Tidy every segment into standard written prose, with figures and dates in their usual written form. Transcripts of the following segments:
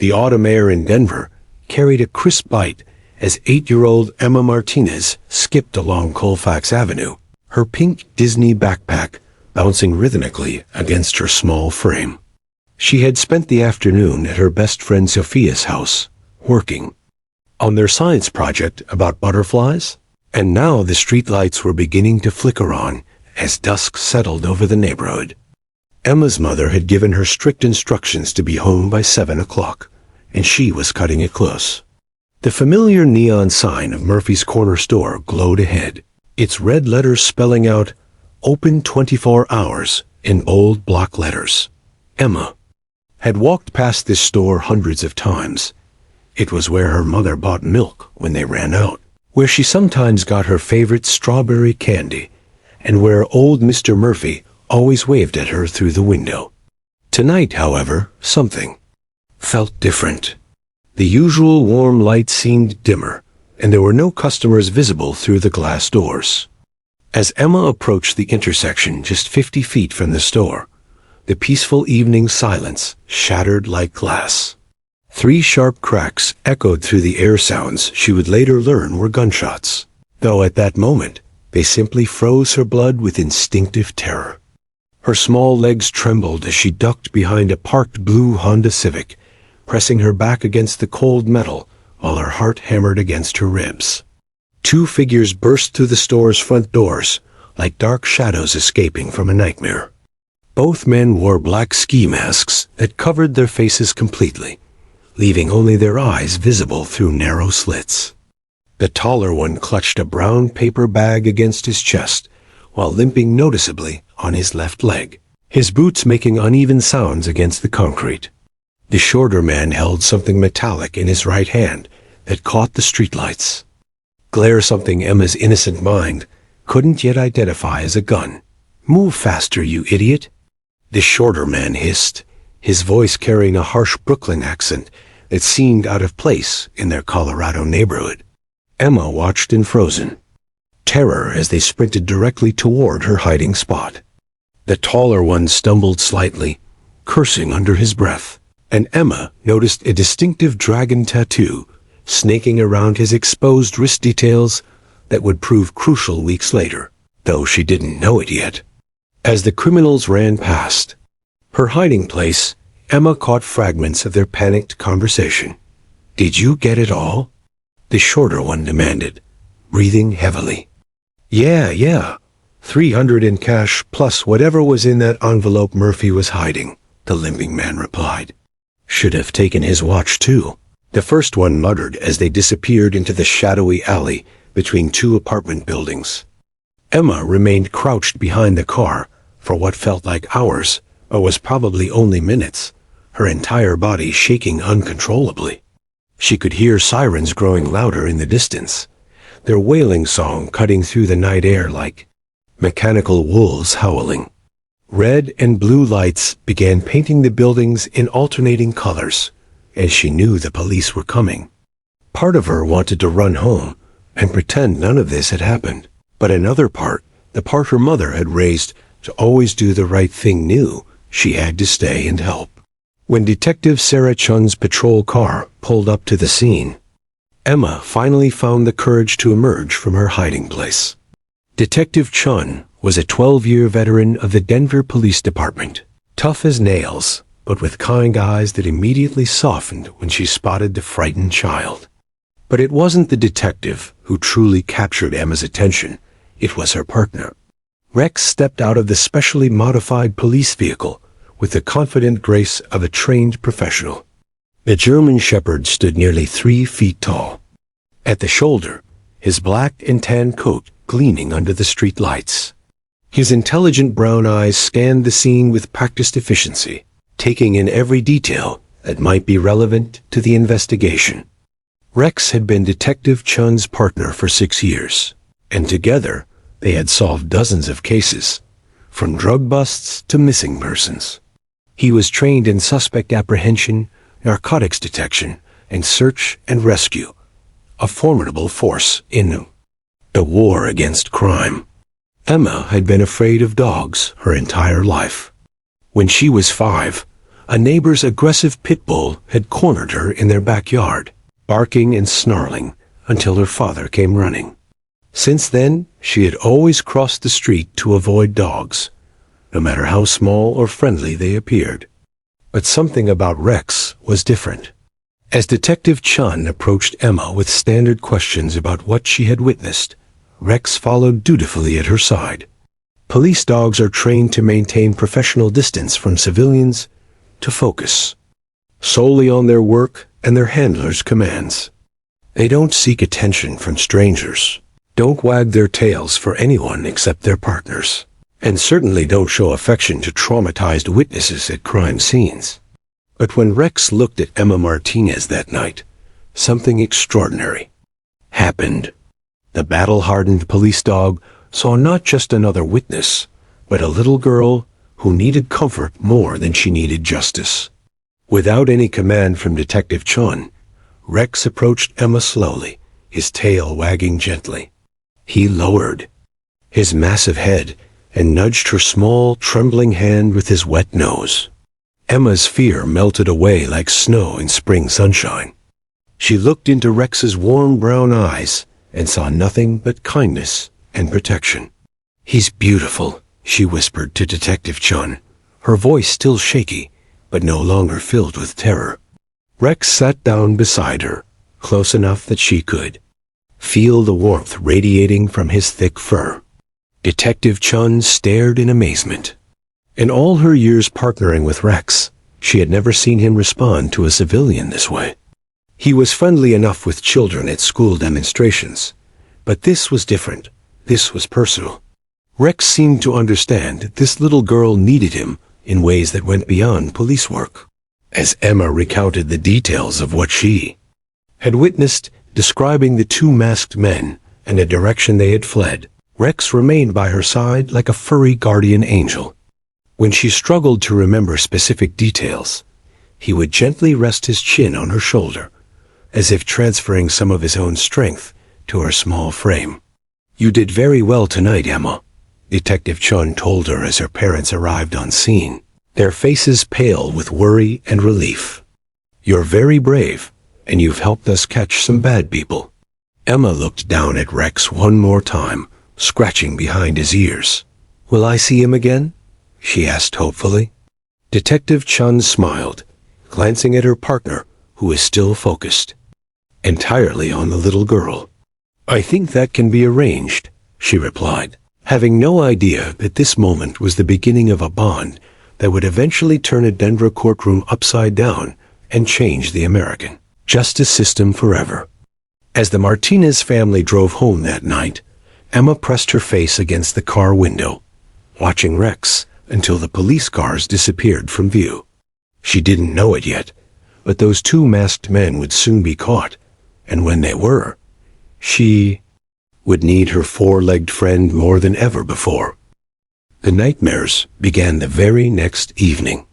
The autumn air in Denver carried a crisp bite as 8-year-old Emma Martinez skipped along Colfax Avenue, her pink Disney backpack bouncing rhythmically against her small frame. She had spent the afternoon at her best friend Sophia's house, working on their science project about butterflies, and now the streetlights were beginning to flicker on as dusk settled over the neighborhood. Emma's mother had given her strict instructions to be home by 7 o'clock, and she was cutting it close. The familiar neon sign of Murphy's Corner store glowed ahead, its red letters spelling out, "Open 24 hours," in bold block letters. Emma had walked past this store hundreds of times. It was where her mother bought milk when they ran out, where she sometimes got her favorite strawberry candy, and where old Mr. Murphy always waved at her through the window. Tonight, however, something felt different. The usual warm light seemed dimmer, and there were no customers visible through the glass doors. As Emma approached the intersection just 50 feet from the store, the peaceful evening silence shattered like glass. 3 sharp cracks echoed through the air sounds she would later learn were gunshots, though at that moment they simply froze her blood with instinctive terror. Her small legs trembled as she ducked behind a parked blue Honda Civic, pressing her back against the cold metal while her heart hammered against her ribs. 2 figures burst through the store's front doors, like dark shadows escaping from a nightmare. Both men wore black ski masks that covered their faces completely, leaving only their eyes visible through narrow slits. The taller one clutched a brown paper bag against his chest, while limping noticeably on his left leg, his boots making uneven sounds against the concrete. The shorter man held something metallic in his right hand that caught the streetlights. Glare something Emma's innocent mind couldn't yet identify as a gun. "Move faster, you idiot," the shorter man hissed, his voice carrying a harsh Brooklyn accent that seemed out of place in their Colorado neighborhood. Emma watched in frozen terror as they sprinted directly toward her hiding spot. The taller one stumbled slightly, cursing under his breath, and Emma noticed a distinctive dragon tattoo snaking around his exposed wrist details that would prove crucial weeks later, though she didn't know it yet. As the criminals ran past her hiding place, Emma caught fragments of their panicked conversation. "Did you get it all?" the shorter one demanded, breathing heavily. Yeah, 300 in cash plus whatever was in that envelope Murphy was hiding," the limping man replied. "Should have taken his watch too," the first one muttered as they disappeared into the shadowy alley between 2 apartment buildings. Emma remained crouched behind the car for what felt like hours, but was probably only minutes, her entire body shaking uncontrollably. She could hear sirens growing louder in the distance, their wailing song cutting through the night air like mechanical wolves howling. Red and blue lights began painting the buildings in alternating colors, as she knew the police were coming. Part of her wanted to run home and pretend none of this had happened, but another part, the part her mother had raised to always do the right thing, knew she had to stay and help. When Detective Sarah Chun's patrol car pulled up to the scene, Emma finally found the courage to emerge from her hiding place. Detective Chun was a 12-year veteran of the Denver Police Department, tough as nails, but with kind eyes that immediately softened when she spotted the frightened child. But it wasn't the detective who truly captured Emma's attention. It was her partner. Rex stepped out of the specially modified police vehicle with the confident grace of a trained professional. The German Shepherd stood nearly 3 feet tall. At the shoulder, his black and tan coat gleaming under the street lights. His intelligent brown eyes scanned the scene with practiced efficiency, taking in every detail that might be relevant to the investigation. Rex had been Detective Chun's partner for 6 years, and together they had solved dozens of cases, from drug busts to missing persons. He was trained in suspect apprehension, narcotics detection, and search and rescue, a formidable force in the war against crime. Emma had been afraid of dogs her entire life. When she was 5, a neighbor's aggressive pit bull had cornered her in their backyard, barking and snarling until her father came running. Since then, she had always crossed the street to avoid dogs, no matter how small or friendly they appeared. But something about Rex was different. As Detective Chun approached Emma with standard questions about what she had witnessed, Rex followed dutifully at her side. Police dogs are trained to maintain professional distance from civilians, to focus solely on their work and their handler's commands. They don't seek attention from strangers, don't wag their tails for anyone except their partners, and certainly don't show affection to traumatized witnesses at crime scenes. But when Rex looked at Emma Martinez that night, something extraordinary happened. The battle-hardened police dog saw not just another witness, but a little girl who needed comfort more than she needed justice. Without any command from Detective Chun, Rex approached Emma slowly, his tail wagging gently. He lowered his massive head and nudged her small, trembling hand with his wet nose. Emma's fear melted away like snow in spring sunshine. She looked into Rex's warm brown eyes and saw nothing but kindness and protection. "He's beautiful," she whispered to Detective Chun, her voice still shaky, but no longer filled with terror. Rex sat down beside her, close enough that she could feel the warmth radiating from his thick fur. Detective Chun stared in amazement. In all her years partnering with Rex, she had never seen him respond to a civilian this way. He was friendly enough with children at school demonstrations, but this was different. This was personal. Rex seemed to understand this little girl needed him in ways that went beyond police work. As Emma recounted the details of what she had witnessed, describing the two masked men and the direction they had fled, Rex remained by her side like a furry guardian angel. When she struggled to remember specific details, he would gently rest his chin on her shoulder, as if transferring some of his own strength to her small frame. "You did very well tonight, Emma," Detective Chun told her as her parents arrived on scene, their faces pale with worry and relief. "You're very brave, and you've helped us catch some bad people." Emma looked down at Rex one more time, scratching behind his ears. "Will I see him again?" she asked hopefully. Detective Chun smiled, glancing at her partner, who was still focused entirely on the little girl. "I think that can be arranged," she replied, having no idea that this moment was the beginning of a bond that would eventually turn a Denver courtroom upside down and change the American justice system forever. As the Martinez family drove home that night, Emma pressed her face against the car window, watching Rex until the police cars disappeared from view. She didn't know it yet, but those two masked men would soon be caught, and when they were, she would need her four-legged friend more than ever before. The nightmares began the very next evening.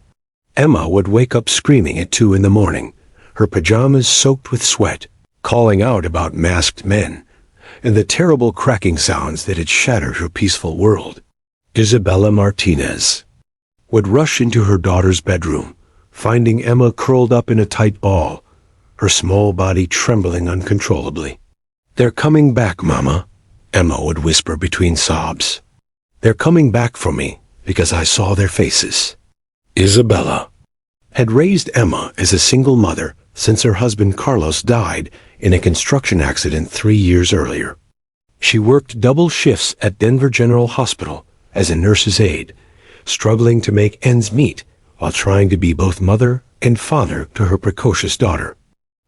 Emma would wake up screaming at 2 in the morning, her pajamas soaked with sweat, calling out about masked men and the terrible cracking sounds that had shattered her peaceful world. Isabella Martinez would rush into her daughter's bedroom, finding Emma curled up in a tight ball, her small body trembling uncontrollably. "They're coming back, Mama," Emma would whisper between sobs. "They're coming back for me because I saw their faces." Isabella had raised Emma as a single mother since her husband Carlos died in a construction accident 3 years earlier. She worked double shifts at Denver General Hospital as a nurse's aide, struggling to make ends meet while trying to be both mother and father to her precocious daughter.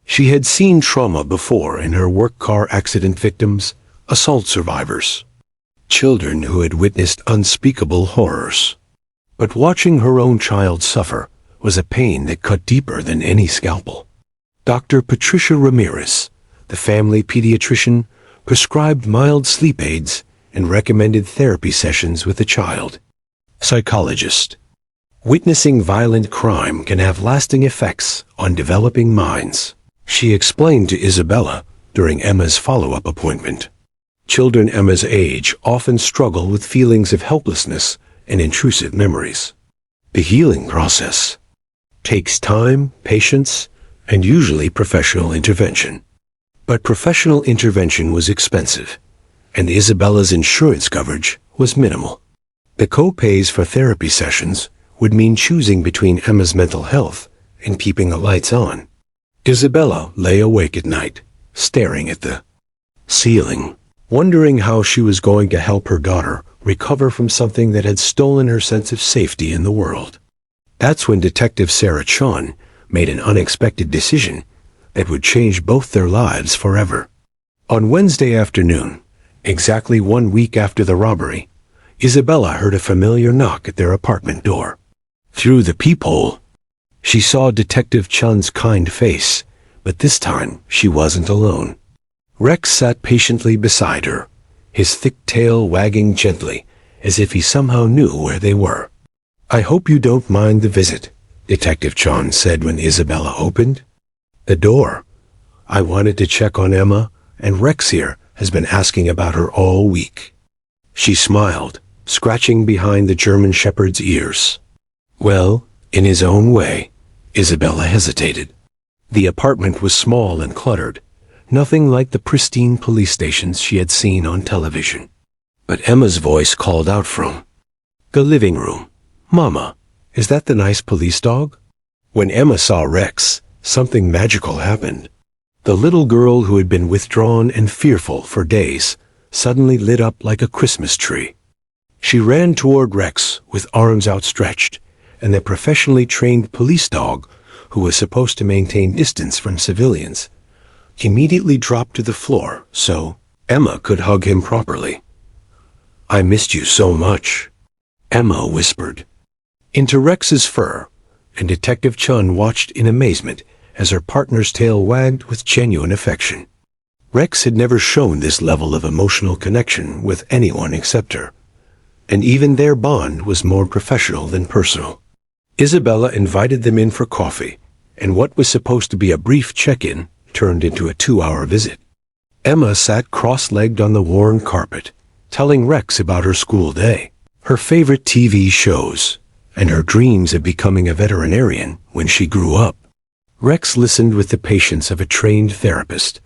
She had seen trauma before in her work car accident victims, assault survivors, children who had witnessed unspeakable horrors. But watching her own child suffer was a pain that cut deeper than any scalpel. Dr. Patricia Ramirez, the family pediatrician, prescribed mild sleep aids and recommended therapy sessions with the child. Psychologist. Witnessing violent crime can have lasting effects on developing minds, she explained to Isabella during Emma's follow-up appointment. Children Emma's age often struggle with feelings of helplessness and intrusive memories. The healing process takes time, patience, and usually professional intervention. But professional intervention was expensive, and Isabella's insurance coverage was minimal. The co-pays for therapy sessions would mean choosing between Emma's mental health and keeping the lights on. Isabella lay awake at night, staring at the ceiling, wondering how she was going to help her daughter recover from something that had stolen her sense of safety in the world. That's when Detective Sarah Chon made an unexpected decision that would change both their lives forever. On Wednesday afternoon, exactly 1 week after the robbery, Isabella heard a familiar knock at their apartment door. Through the peephole, she saw Detective Chun's kind face, but this time she wasn't alone. Rex sat patiently beside her, his thick tail wagging gently, as if he somehow knew where they were. "I hope you don't mind the visit," Detective Chun said when Isabella opened the door. "I wanted to check on Emma, and Rex here has been asking about her all week." She smiled, scratching behind the German Shepherd's ears. Well, in his own way, Isabella hesitated. The apartment was small and cluttered, nothing like the pristine police stations she had seen on television. But Emma's voice called out from the living room, "Mama, is that the nice police dog?" When Emma saw Rex, something magical happened. The little girl who had been withdrawn and fearful for days suddenly lit up like a Christmas tree. She ran toward Rex with arms outstretched, and the professionally trained police dog, who was supposed to maintain distance from civilians, immediately dropped to the floor so Emma could hug him properly. "I missed you so much," Emma whispered into Rex's fur, and Detective Chun watched in amazement as her partner's tail wagged with genuine affection. Rex had never shown this level of emotional connection with anyone except her, and even their bond was more professional than personal. Isabella invited them in for coffee, and what was supposed to be a brief check-in turned into a 2-hour visit. Emma sat cross-legged on the worn carpet, telling Rex about her school day, her favorite TV shows, and her dreams of becoming a veterinarian when she grew up. Rex listened with the patience of a trained therapist,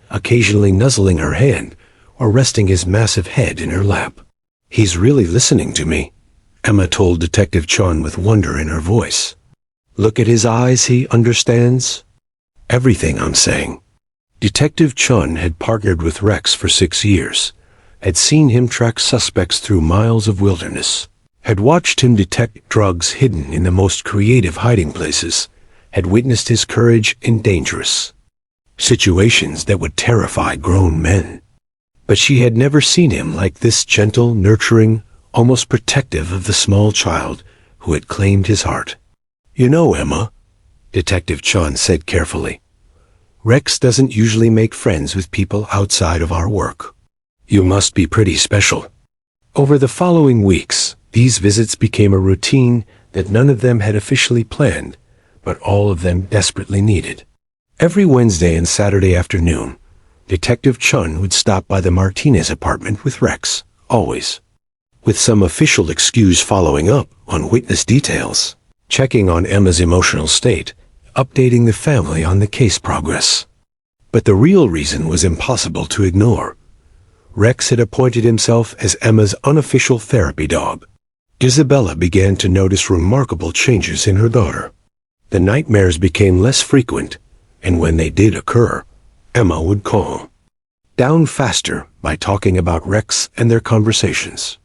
occasionally nuzzling her hand or resting his massive head in her lap. "He's really listening to me," Emma told Detective Chun with wonder in her voice. "Look at his eyes, he understands everything I'm saying." Detective Chun had partnered with Rex for 6 years, had seen him track suspects through miles of wilderness, had watched him detect drugs hidden in the most creative hiding places, had witnessed his courage in dangerous situations that would terrify grown men. But she had never seen him like this, gentle, nurturing, almost protective of the small child who had claimed his heart. "You know, Emma," Detective Chun said carefully, "Rex doesn't usually make friends with people outside of our work. You must be pretty special." Over the following weeks, these visits became a routine that none of them had officially planned, but all of them desperately needed. Every Wednesday and Saturday afternoon, Detective Chun would stop by the Martinez apartment with Rex, always with some official excuse, following up on witness details, checking on Emma's emotional state, updating the family on the case progress. But the real reason was impossible to ignore. Rex had appointed himself as Emma's unofficial therapy dog. Isabella began to notice remarkable changes in her daughter. The nightmares became less frequent, and when they did occur, Emma would calm down faster by talking about Rex and their conversations.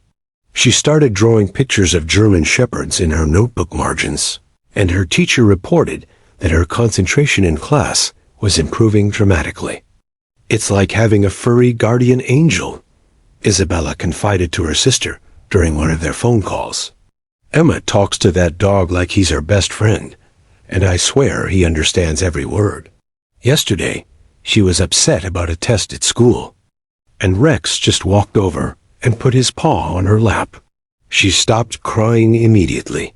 She started drawing pictures of German Shepherds in her notebook margins, and her teacher reported that her concentration in class was improving dramatically. "It's like having a furry guardian angel," Isabella confided to her sister during one of their phone calls. "Emma talks to that dog like he's her best friend, and I swear he understands every word. Yesterday, she was upset about a test at school, and Rex just walked over and put his paw on her lap. She stopped crying immediately."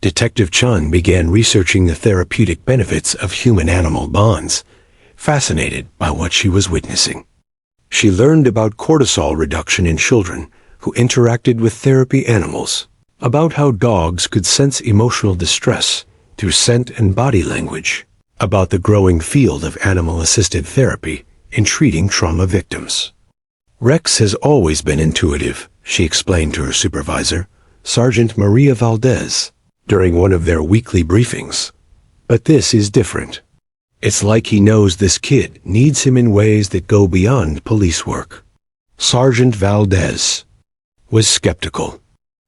Detective Chun began researching the therapeutic benefits of human-animal bonds, fascinated by what she was witnessing. She learned about cortisol reduction in children who interacted with therapy animals, about how dogs could sense emotional distress, through scent and body language, about the growing field of animal-assisted therapy in treating trauma victims. Rex has always been intuitive, she explained to her supervisor, Sergeant Maria Valdez, during one of their weekly briefings. But this is different. It's like he knows this kid needs him in ways that go beyond police work. Sergeant Valdez was skeptical.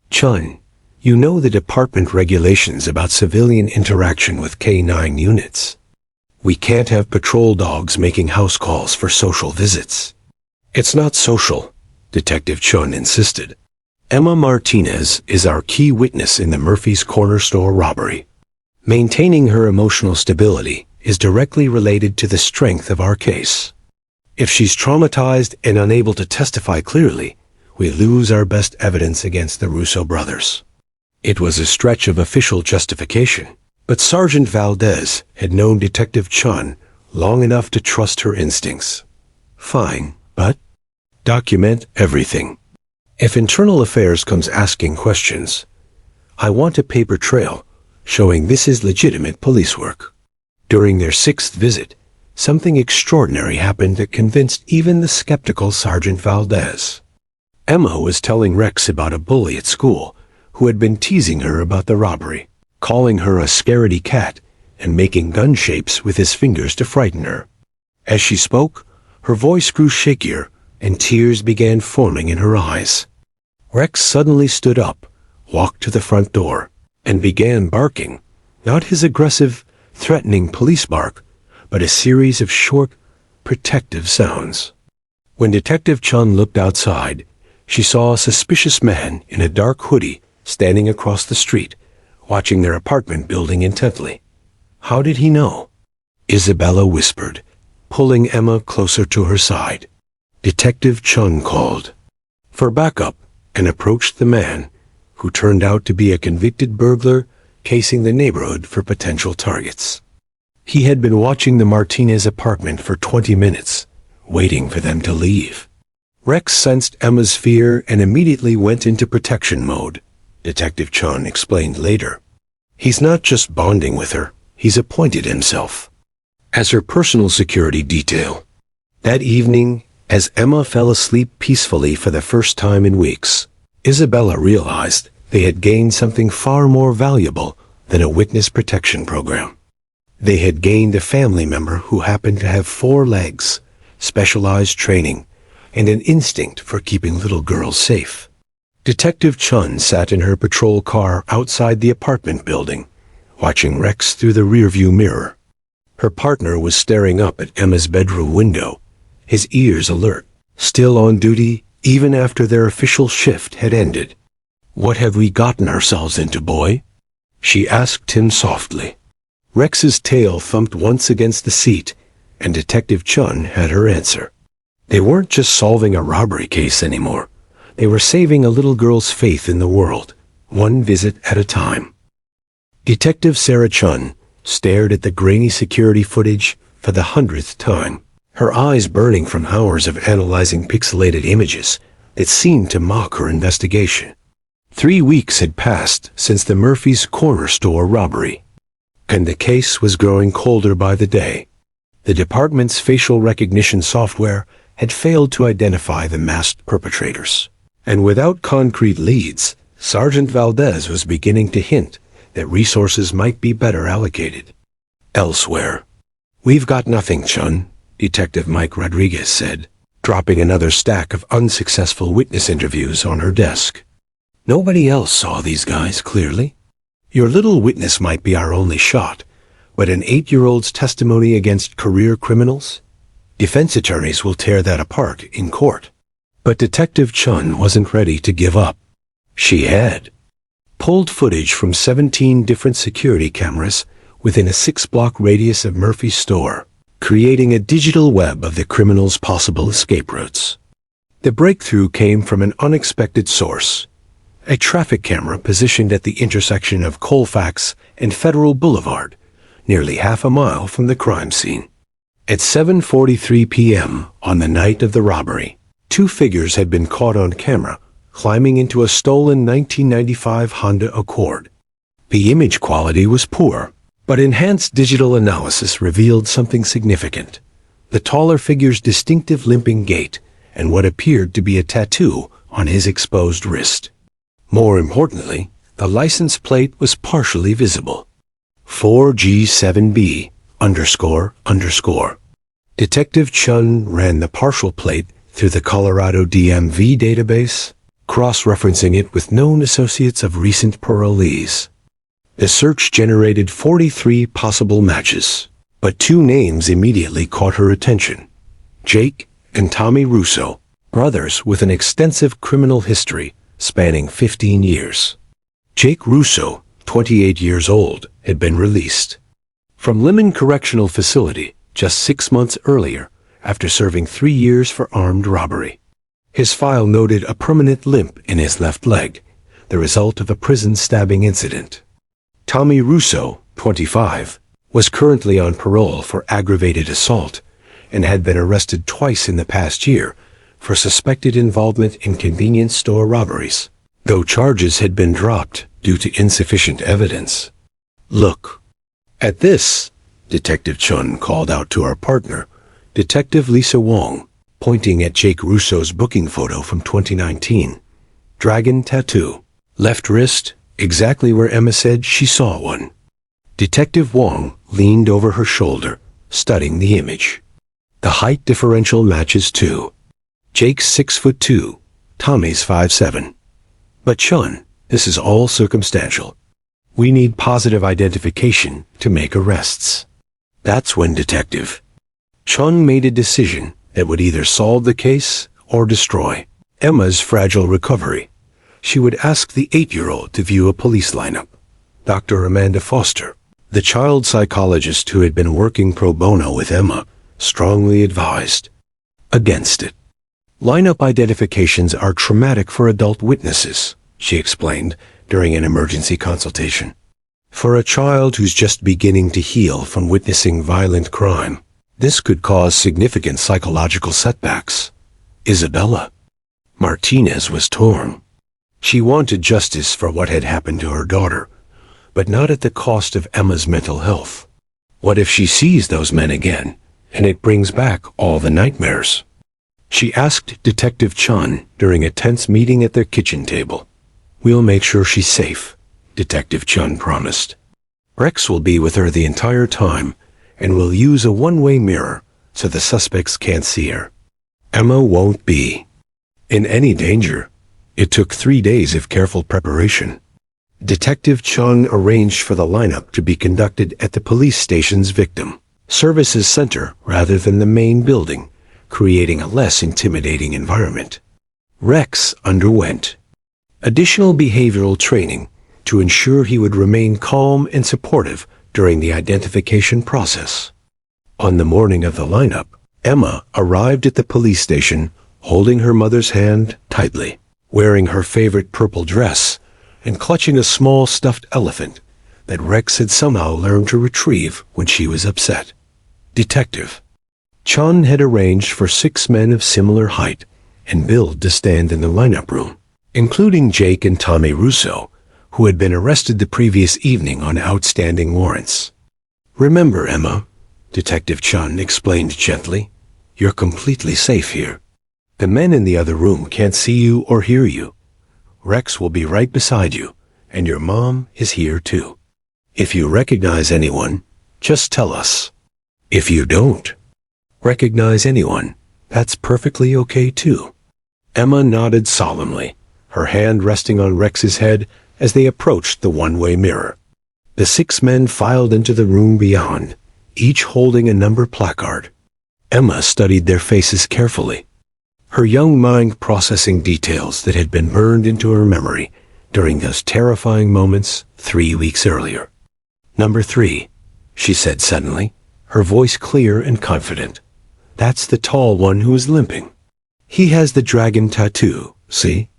Chun, you know the department regulations about civilian interaction with K-9 units. We can't have patrol dogs making house calls for social visits. It's not social, Detective Chun insisted. Emma Martinez is our key witness in the Murphy's Corner Store robbery. Maintaining her emotional stability is directly related to the strength of our case. If she's traumatized and unable to testify clearly, we lose our best evidence against the Russo brothers. It was a stretch of official justification, but Sergeant Valdez had known Detective Chun long enough to trust her instincts. Fine, but document everything. If Internal Affairs comes asking questions, I want a paper trail showing this is legitimate police work. During their 6th visit, something extraordinary happened that convinced even the skeptical Sergeant Valdez. Emma was telling Rex about a bully at school who had been teasing her about the robbery, calling her a scaredy cat and making gun shapes with his fingers to frighten her. As she spoke, her voice grew shakier and tears began forming in her eyes. Rex suddenly stood up, walked to the front door, and began barking, not his aggressive, threatening police bark, but a series of short, protective sounds. When Detective Chun looked outside, she saw a suspicious man in a dark hoodie standing across the street, watching their apartment building intently. How did he know? Isabella whispered, pulling Emma closer to her side. Detective Chun called for backup and approached the man, who turned out to be a convicted burglar casing the neighborhood for potential targets. He had been watching the Martinez apartment for 20 minutes, waiting for them to leave. Rex sensed Emma's fear and immediately went into protection mode, Detective Chun explained later. He's not just bonding with her, he's appointed himself as her personal security detail. That evening, as Emma fell asleep peacefully for the first time in weeks, Isabella realized they had gained something far more valuable than a witness protection program. They had gained a family member who happened to have 4 legs, specialized training, and an instinct for keeping little girls safe. Detective Chun sat in her patrol car outside the apartment building, watching Rex through the rearview mirror. Her partner was staring up at Emma's bedroom window, his ears alert, still on duty even after their official shift had ended. "What have we gotten ourselves into, boy?" she asked him softly. Rex's tail thumped once against the seat, and Detective Chun had her answer. They weren't just solving a robbery case anymore. They were saving a little girl's faith in the world, one visit at a time. Detective Sarah Chun stared at the grainy security footage for the 100th time, her eyes burning from hours of analyzing pixelated images that seemed to mock her investigation. 3 weeks had passed since the Murphy's Corner Store robbery, and the case was growing colder by the day. The department's facial recognition software had failed to identify the masked perpetrators, and without concrete leads, Sergeant Valdez was beginning to hint that resources might be better allocated elsewhere. "We've got nothing, Chun," Detective Mike Rodriguez said, dropping another stack of unsuccessful witness interviews on her desk. "Nobody else saw these guys clearly. Your little witness might be our only shot, but an 8-year-old's testimony against career criminals? Defense attorneys will tear that apart in court." But Detective Chun wasn't ready to give up. She had pulled footage from 17 different security cameras within a 6-block radius of Murphy's store, creating a digital web of the criminals' possible escape routes. The breakthrough came from an unexpected source: a traffic camera positioned at the intersection of Colfax and Federal Boulevard, nearly half a mile from the crime scene. At 7:43 p.m. on the night of the robbery, 2 figures had been caught on camera climbing into a stolen 1995 Honda Accord. The image quality was poor, But enhanced digital analysis revealed something significant. The taller figure's distinctive limping gait and what appeared to be a tattoo on his exposed wrist. More importantly, the license plate was partially visible. 4G7B __. Detective Chun ran the partial plate through the Colorado DMV database, cross-referencing it with known associates of recent parolees. The search generated 43 possible matches, but two names immediately caught her attention: Jake and Tommy Russo, brothers with an extensive criminal history spanning 15 years. Jake Russo, 28 years old, had been released from Lemon Correctional Facility just 6 months earlier after serving 3 years for armed robbery. His file noted a permanent limp in his left leg, the result of a prison stabbing incident. Tommy Russo, 25, was currently on parole for aggravated assault and had been arrested twice in the past year for suspected involvement in convenience store robberies, though charges had been dropped due to insufficient evidence. "Look." At this, Detective Chun called out to our partner, Detective Lisa Wong, pointing at Jake Russo's booking photo from 2019. Dragon tattoo. Left wrist, exactly where Emma said she saw one. Detective Wong leaned over her shoulder, studying the image. The height differential matches too. Jake's 6'2", Tommy's 5'7". But Chun, this is all circumstantial. We need positive identification to make arrests. That's when Detective Chun made a decision that would either solve the case or destroy Emma's fragile recovery. She would ask the 8-year-old to view a police lineup. Dr. Amanda Foster, the child psychologist who had been working pro bono with Emma, strongly advised against it. Lineup identifications are traumatic for adult witnesses, she explained during an emergency consultation. For a child who's just beginning to heal from witnessing violent crime, this could cause significant psychological setbacks. Isabella Martinez was torn. She wanted justice for what had happened to her daughter, but not at the cost of Emma's mental health. What if she sees those men again, and it brings back all the nightmares? She asked Detective Chun during a tense meeting at their kitchen table. "We'll make sure she's safe," Detective Chun promised. "Rex will be with her the entire time, and we'll use a one-way mirror so the suspects can't see her. Emma won't be in any danger." It took 3 days of careful preparation. Detective Chun arranged for the lineup to be conducted at the police station's victim services center rather than the main building, creating a less intimidating environment. Rex underwent additional behavioral training to ensure he would remain calm and supportive during the identification process. On the morning of the lineup, Emma arrived at the police station holding her mother's hand tightly, wearing her favorite purple dress and clutching a small stuffed elephant that Rex had somehow learned to retrieve when she was upset. Detective Chun had arranged for 6 men of similar height and build to stand in the lineup room, including Jake and Tommy Russo, who had been arrested the previous evening on outstanding warrants. "Remember, Emma," Detective Chun explained gently, "you're completely safe here. The men in the other room can't see you or hear you. Rex will be right beside you, and your mom is here too. If you recognize anyone, just tell us. If you don't recognize anyone, that's perfectly okay too." Emma nodded solemnly, her hand resting on Rex's head as they approached the one-way mirror. The 6 men filed into the room beyond, each holding a number placard. Emma studied their faces carefully, her young mind processing details that had been burned into her memory during those terrifying moments 3 weeks earlier. "Number 3, she said suddenly, her voice clear and confident. "That's the tall one who is limping. He has the dragon tattoo, see?"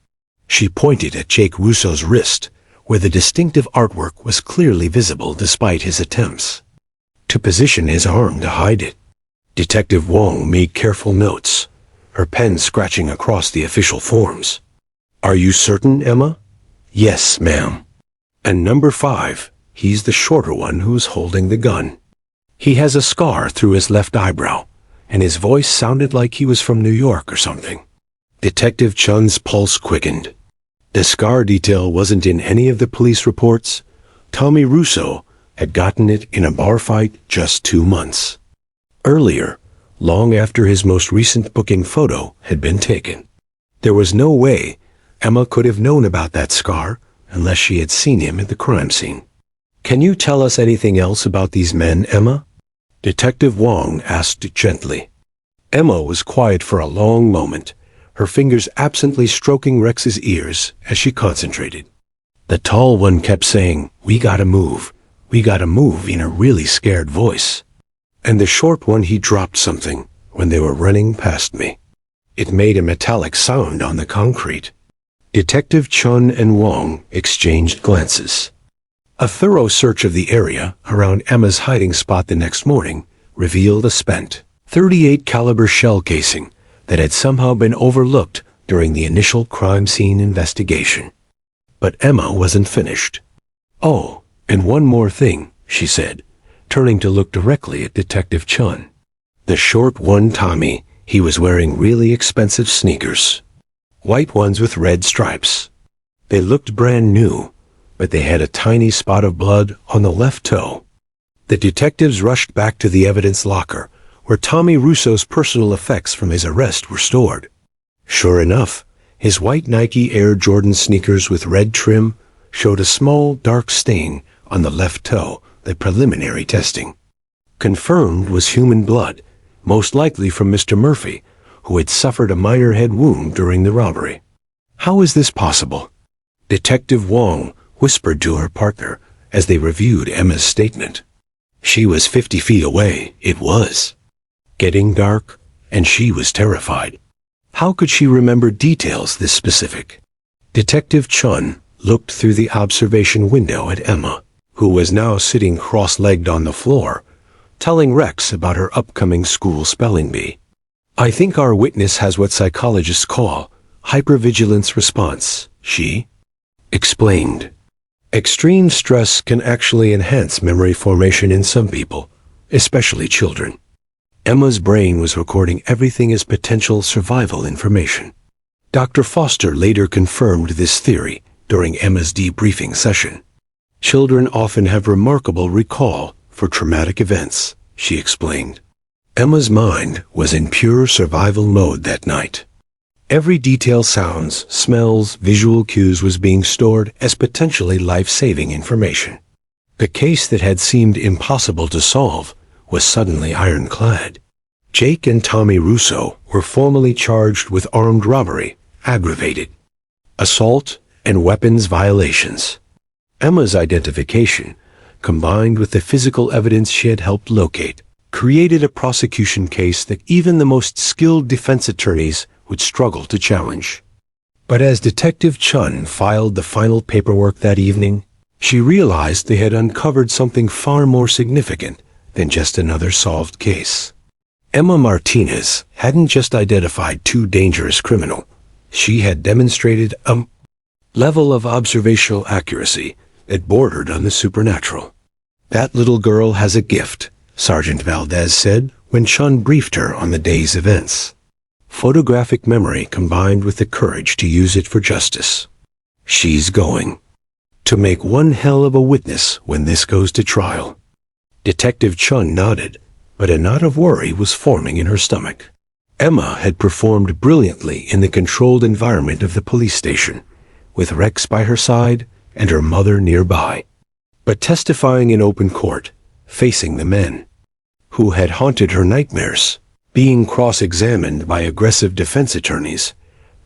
She pointed at Jake Russo's wrist, where the distinctive artwork was clearly visible despite his attempts to position his arm to hide it. Detective Wong made careful notes, her pen scratching across the official forms. "Are you certain, Emma?" "Yes, ma'am." "And number 5, He's the shorter one who's holding the gun. He has a scar through his left eyebrow, and his voice sounded like he was from New York or something. Detective Chun's pulse quickened. The scar detail wasn't in any of the police reports. Tommy Russo had gotten it in a bar fight just 2 months earlier, long after his most recent booking photo had been taken. There was no way Emma could have known about that scar unless she had seen him at the crime scene. "Can you tell us anything else about these men, Emma?" Detective Wong asked gently. Emma was quiet for a long moment, her fingers absently stroking Rex's ears as she concentrated. The tall one kept saying, "We gotta move, in a really scared voice. And the short one, he dropped something when they were running past me. It made a metallic sound on the concrete." Detective Chun and Wong exchanged glances. A thorough search of the area around Emma's hiding spot the next morning revealed a spent .38 caliber shell casing that had somehow been overlooked during the initial crime scene investigation. But Emma wasn't finished. "Oh, and one more thing," she said, turning to look directly at Detective Chun. "The short one, Tommy, he was wearing really expensive sneakers. White ones with red stripes. They looked brand new, but they had a tiny spot of blood on the left toe." The detectives rushed back to the evidence locker, where Tommy Russo's personal effects from his arrest were stored. Sure enough, his white Nike Air Jordan sneakers with red trim showed a small, dark stain on the left toe that preliminary testing confirmed was human blood, most likely from Mr. Murphy, who had suffered a minor head wound during the robbery. "How is this possible?" Detective Wong whispered to her partner as they reviewed Emma's statement. She was 50 feet away, it was getting dark, and she was terrified. How could she remember details this specific? Detective Chun looked through the observation window at Emma, who was now sitting cross-legged on the floor, telling Rex about her upcoming school spelling bee. "I think our witness has what psychologists call hypervigilance response," she explained. "Extreme stress can actually enhance memory formation in some people, especially children." Emma's brain was recording everything as potential survival information. Dr. Foster later confirmed this theory during Emma's debriefing session. "Children often have remarkable recall for traumatic events," she explained. Emma's mind was in pure survival mode that night. Every detail, sounds, smells, visual cues was being stored as potentially life-saving information. The case that had seemed impossible to solve was suddenly ironclad. Jake and Tommy Russo were formally charged with armed robbery, aggravated assault, and weapons violations. Emma's identification, combined with the physical evidence she had helped locate, created a prosecution case that even the most skilled defense attorneys would struggle to challenge. But as Detective Chun filed the final paperwork that evening, she realized they had uncovered something far more significant than just another solved case. Emma Martinez hadn't just identified two dangerous criminals. She had demonstrated a level of observational accuracy that bordered on the supernatural. "That little girl has a gift," Sergeant Valdez said when Chun briefed her on the day's events. "Photographic memory combined with the courage to use it for justice. She's going to make one hell of a witness when this goes to trial." Detective Chun nodded, but a knot of worry was forming in her stomach. Emma had performed brilliantly in the controlled environment of the police station, with Rex by her side and her mother nearby. But testifying in open court, facing the men who had haunted her nightmares, being cross-examined by aggressive defense attorneys,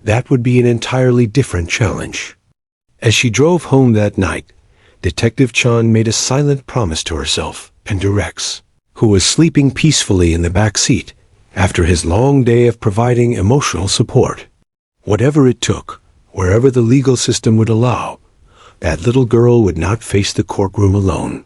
that would be an entirely different challenge. As she drove home that night, Detective Chun made a silent promise to herself and to Rex, who was sleeping peacefully in the back seat after his long day of providing emotional support. Whatever it took, wherever the legal system would allow, that little girl would not face the courtroom alone.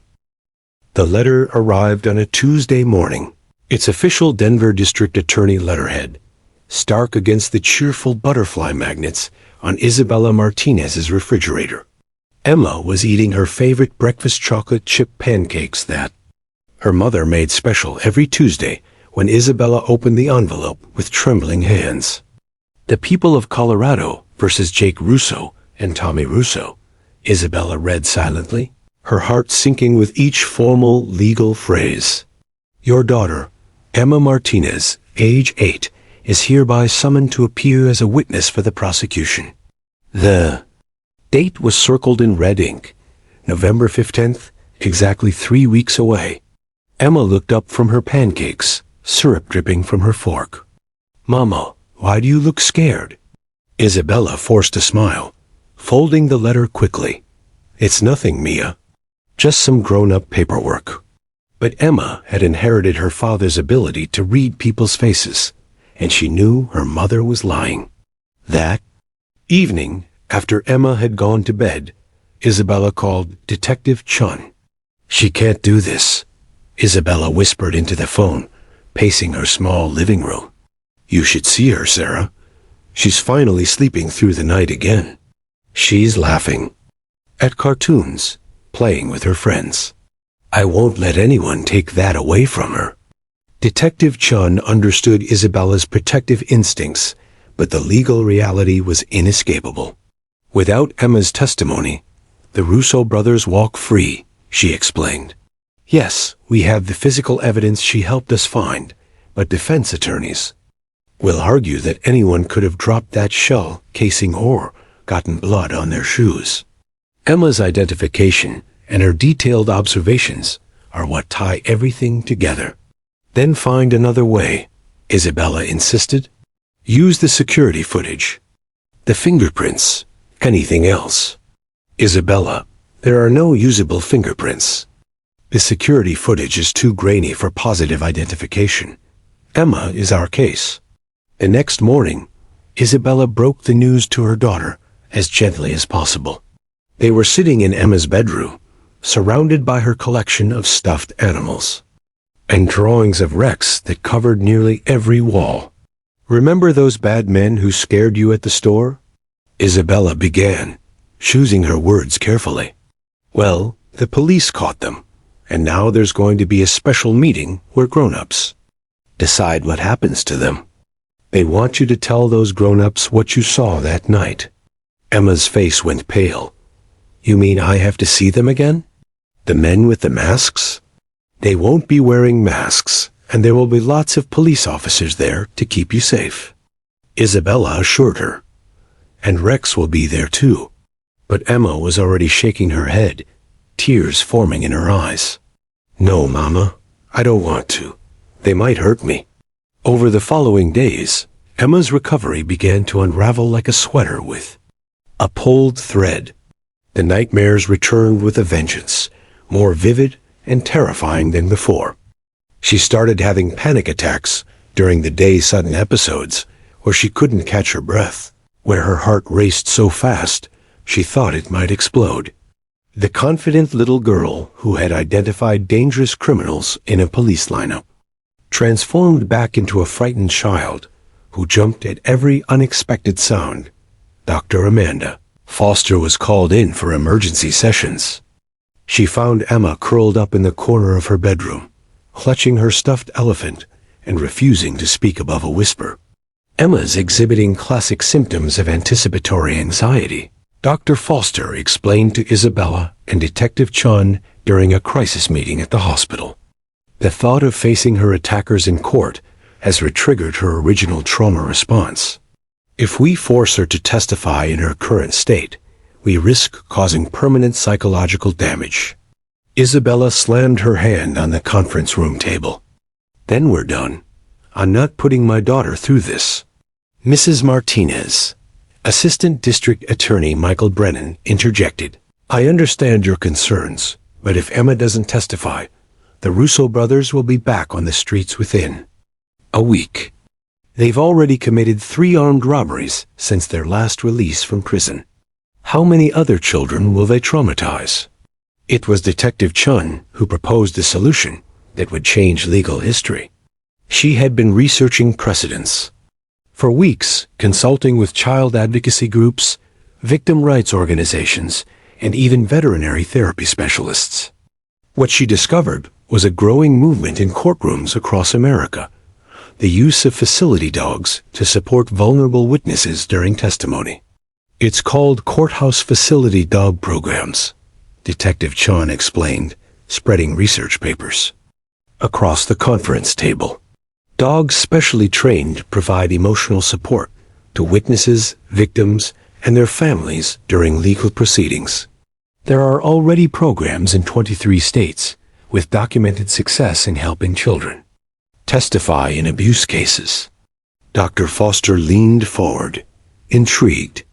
The letter arrived on a Tuesday morning, its official Denver District Attorney letterhead, stark against the cheerful butterfly magnets on Isabella Martinez's refrigerator. Emma was eating her favorite breakfast chocolate chip pancakes that her mother made special every Tuesday when Isabella opened the envelope with trembling hands. The People of Colorado versus Jake Russo and Tommy Russo, Isabella read silently, her heart sinking with each formal legal phrase. Your daughter, Emma Martinez, age 8, is hereby summoned to appear as a witness for the prosecution. The date was circled in red ink, November 15th, exactly 3 weeks away. Emma looked up from her pancakes, syrup dripping from her fork. Mama, why do you look scared? Isabella forced a smile, folding the letter quickly. It's nothing, Mia. Just some grown-up paperwork. But Emma had inherited her father's ability to read people's faces, and she knew her mother was lying. That evening, after Emma had gone to bed, Isabella called Detective Chun. She can't do this, Isabella whispered into the phone, pacing her small living room. You should see her, Sarah. She's finally sleeping through the night again. She's laughing at cartoons, playing with her friends. I won't let anyone take that away from her. Detective Chun understood Isabella's protective instincts, but the legal reality was inescapable. Without Emma's testimony, the Russo brothers walk free, she explained. Yes, we have the physical evidence she helped us find, but defense attorneys will argue that anyone could have dropped that shell casing or gotten blood on their shoes. Emma's identification and her detailed observations are what tie everything together. Then find another way, Isabella insisted. Use the security footage. The fingerprints. Anything else. Isabella, there are no usable fingerprints. The security footage is too grainy for positive identification. Emma is our case. The next morning, Isabella broke the news to her daughter as gently as possible. They were sitting in Emma's bedroom, surrounded by her collection of stuffed animals and drawings of Rex that covered nearly every wall. Remember those bad men who scared you at the store? Isabella began, choosing her words carefully. Well, the police caught them, and now there's going to be a special meeting where grown-ups decide what happens to them. They want you to tell those grown-ups what you saw that night. Emma's face went pale. You mean I have to see them again? The men with the masks? They won't be wearing masks, and there will be lots of police officers there to keep you safe, Isabella assured her. And Rex will be there too. But Emma was already shaking her head, tears forming in her eyes. No, Mama, I don't want to. They might hurt me. Over the following days, Emma's recovery began to unravel like a sweater with a pulled thread. The nightmares returned with a vengeance, more vivid and terrifying than before. She started having panic attacks during the day's sudden episodes where she couldn't catch her breath, where her heart raced so fast she thought it might explode. The confident little girl who had identified dangerous criminals in a police lineup transformed back into a frightened child who jumped at every unexpected sound. Dr. Amanda Foster was called in for emergency sessions. She found Emma curled up in the corner of her bedroom, clutching her stuffed elephant and refusing to speak above a whisper. Emma's exhibiting classic symptoms of anticipatory anxiety. Dr. Foster explained to Isabella and Detective Chun during a crisis meeting at the hospital. The thought of facing her attackers in court has retriggered her original trauma response. If we force her to testify in her current state, we risk causing permanent psychological damage. Isabella slammed her hand on the conference room table. Then we're done. I'm not putting my daughter through this. Mrs. Martinez, Assistant District Attorney Michael Brennan, interjected. I understand your concerns, but if Emma doesn't testify, the Russo brothers will be back on the streets within a week. They've already committed 3 armed robberies since their last release from prison. How many other children will they traumatize? It was Detective Chun who proposed a solution that would change legal history. She had been researching precedents. For weeks, consulting with child advocacy groups, victim rights organizations, and even veterinary therapy specialists. What she discovered was a growing movement in courtrooms across America, the use of facility dogs to support vulnerable witnesses during testimony. It's called Courthouse Facility Dog Programs, Detective Chun explained, spreading research papers. Across the conference table, dogs specially trained provide emotional support to witnesses, victims, and their families during legal proceedings. There are already programs in 23 states with documented success in helping children testify in abuse cases. Dr. Foster leaned forward, intrigued.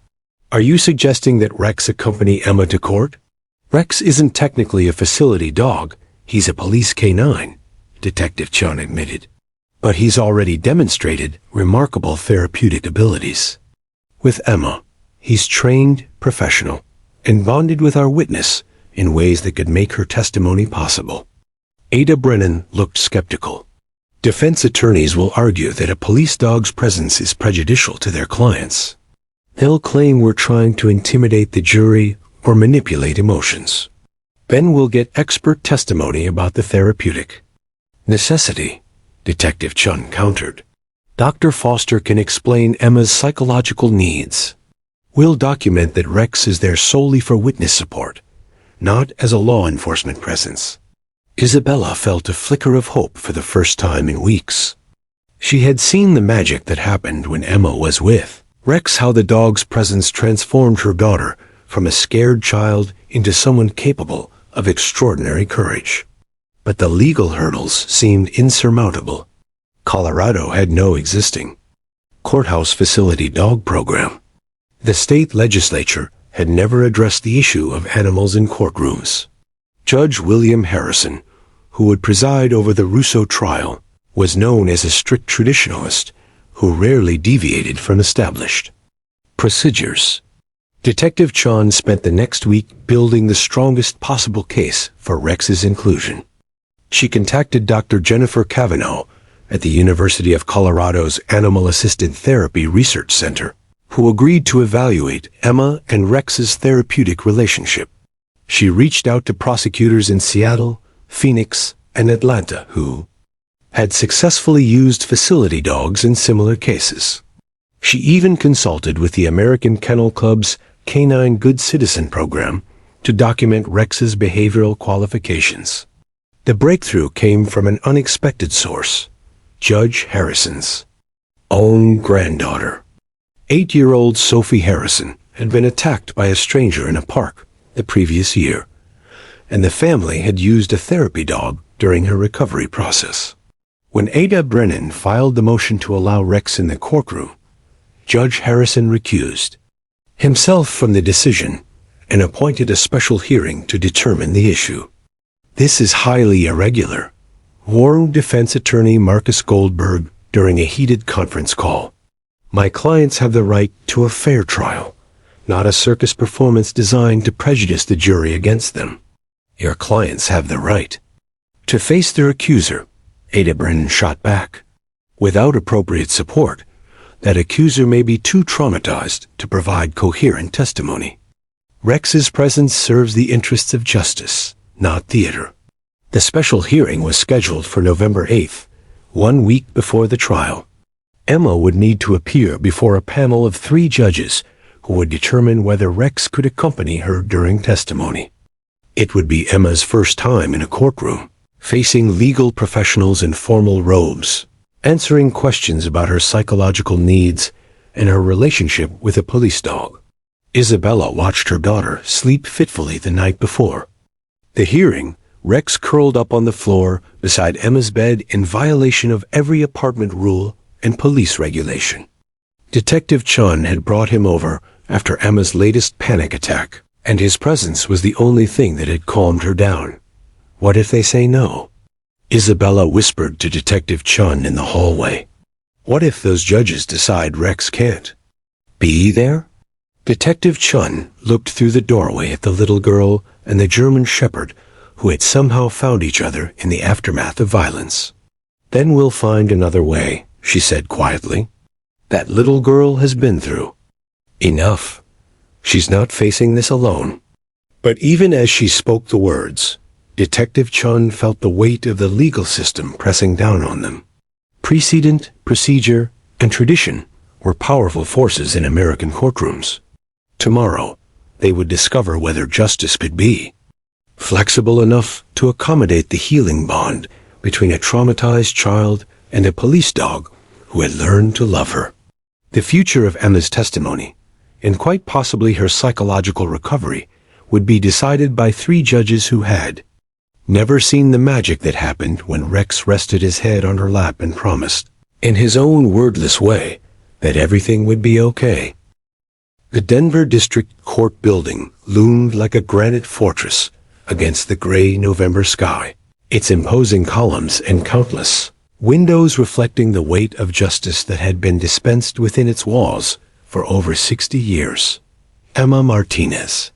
Are you suggesting that Rex accompany Emma to court? Rex isn't technically a facility dog, he's a police canine, Detective Chun admitted. But he's already demonstrated remarkable therapeutic abilities. With Emma, he's trained, professional, and bonded with our witness in ways that could make her testimony possible. Ada Brennan looked skeptical. Defense attorneys will argue that a police dog's presence is prejudicial to their clients. They'll claim we're trying to intimidate the jury or manipulate emotions. Ben will get expert testimony about the therapeutic necessity, Detective Chun countered. Dr. Foster can explain Emma's psychological needs. We'll document that Rex is there solely for witness support, not as a law enforcement presence. Isabella felt a flicker of hope for the first time in weeks. She had seen the magic that happened when Emma was with Rex, how the dog's presence transformed her daughter from a scared child into someone capable of extraordinary courage. But the legal hurdles seemed insurmountable. Colorado had no existing courthouse facility dog program. The state legislature had never addressed the issue of animals in courtrooms. Judge William Harrison, who would preside over the Russo trial, was known as a strict traditionalist who rarely deviated from established procedures. Detective Chun spent the next week building the strongest possible case for Rex's inclusion. She contacted Dr. Jennifer Cavanaugh at the University of Colorado's Animal Assisted Therapy Research Center, who agreed to evaluate Emma and Rex's therapeutic relationship. She reached out to prosecutors in Seattle, Phoenix, and Atlanta who had successfully used facility dogs in similar cases. She even consulted with the American Kennel Club's Canine Good Citizen program to document Rex's behavioral qualifications. The breakthrough came from an unexpected source, Judge Harrison's own granddaughter. 8-year-old Sophie Harrison had been attacked by a stranger in a park the previous year, and the family had used a therapy dog during her recovery process. When Ada Brennan filed the motion to allow Rex in the courtroom, Judge Harrison recused himself from the decision and appointed a special hearing to determine the issue. This is highly irregular, warned defense attorney Marcus Goldberg during a heated conference call. My clients have the right to a fair trial, not a circus performance designed to prejudice the jury against them. Your clients have the right to face their accuser, Ada Brennan shot back. Without appropriate support, that accuser may be too traumatized to provide coherent testimony. Rex's presence serves the interests of justice, not theater. The special hearing was scheduled for November 8th, 1 week before the trial. Emma would need to appear before a panel of 3 judges who would determine whether Rex could accompany her during testimony. It would be Emma's first time in a courtroom, facing legal professionals in formal robes, answering questions about her psychological needs and her relationship with a police dog. Isabella watched her daughter sleep fitfully the night before the hearing. Rex curled up on the floor beside Emma's bed in violation of every apartment rule and police regulation. Detective Chun had brought him over after Emma's latest panic attack, and his presence was the only thing that had calmed her down. What if they say no? Isabella whispered to Detective Chun in the hallway. What if those judges decide Rex can't be there? Detective Chun looked through the doorway at the little girl and the German shepherd who had somehow found each other in the aftermath of violence. Then we'll find another way, she said quietly. That little girl has been through enough. She's not facing this alone. But even as she spoke the words, Detective Chun felt the weight of the legal system pressing down on them. Precedent, procedure, and tradition were powerful forces in American courtrooms. Tomorrow, they would discover whether justice could be flexible enough to accommodate the healing bond between a traumatized child and a police dog who had learned to love her. The future of Emma's testimony, and quite possibly her psychological recovery, would be decided by 3 judges who had never seen the magic that happened when Rex rested his head on her lap and promised, in his own wordless way, that everything would be okay. The Denver District Court building loomed like a granite fortress against the gray November sky, its imposing columns and countless windows reflecting the weight of justice that had been dispensed within its walls for over 60 years. Emma Martinez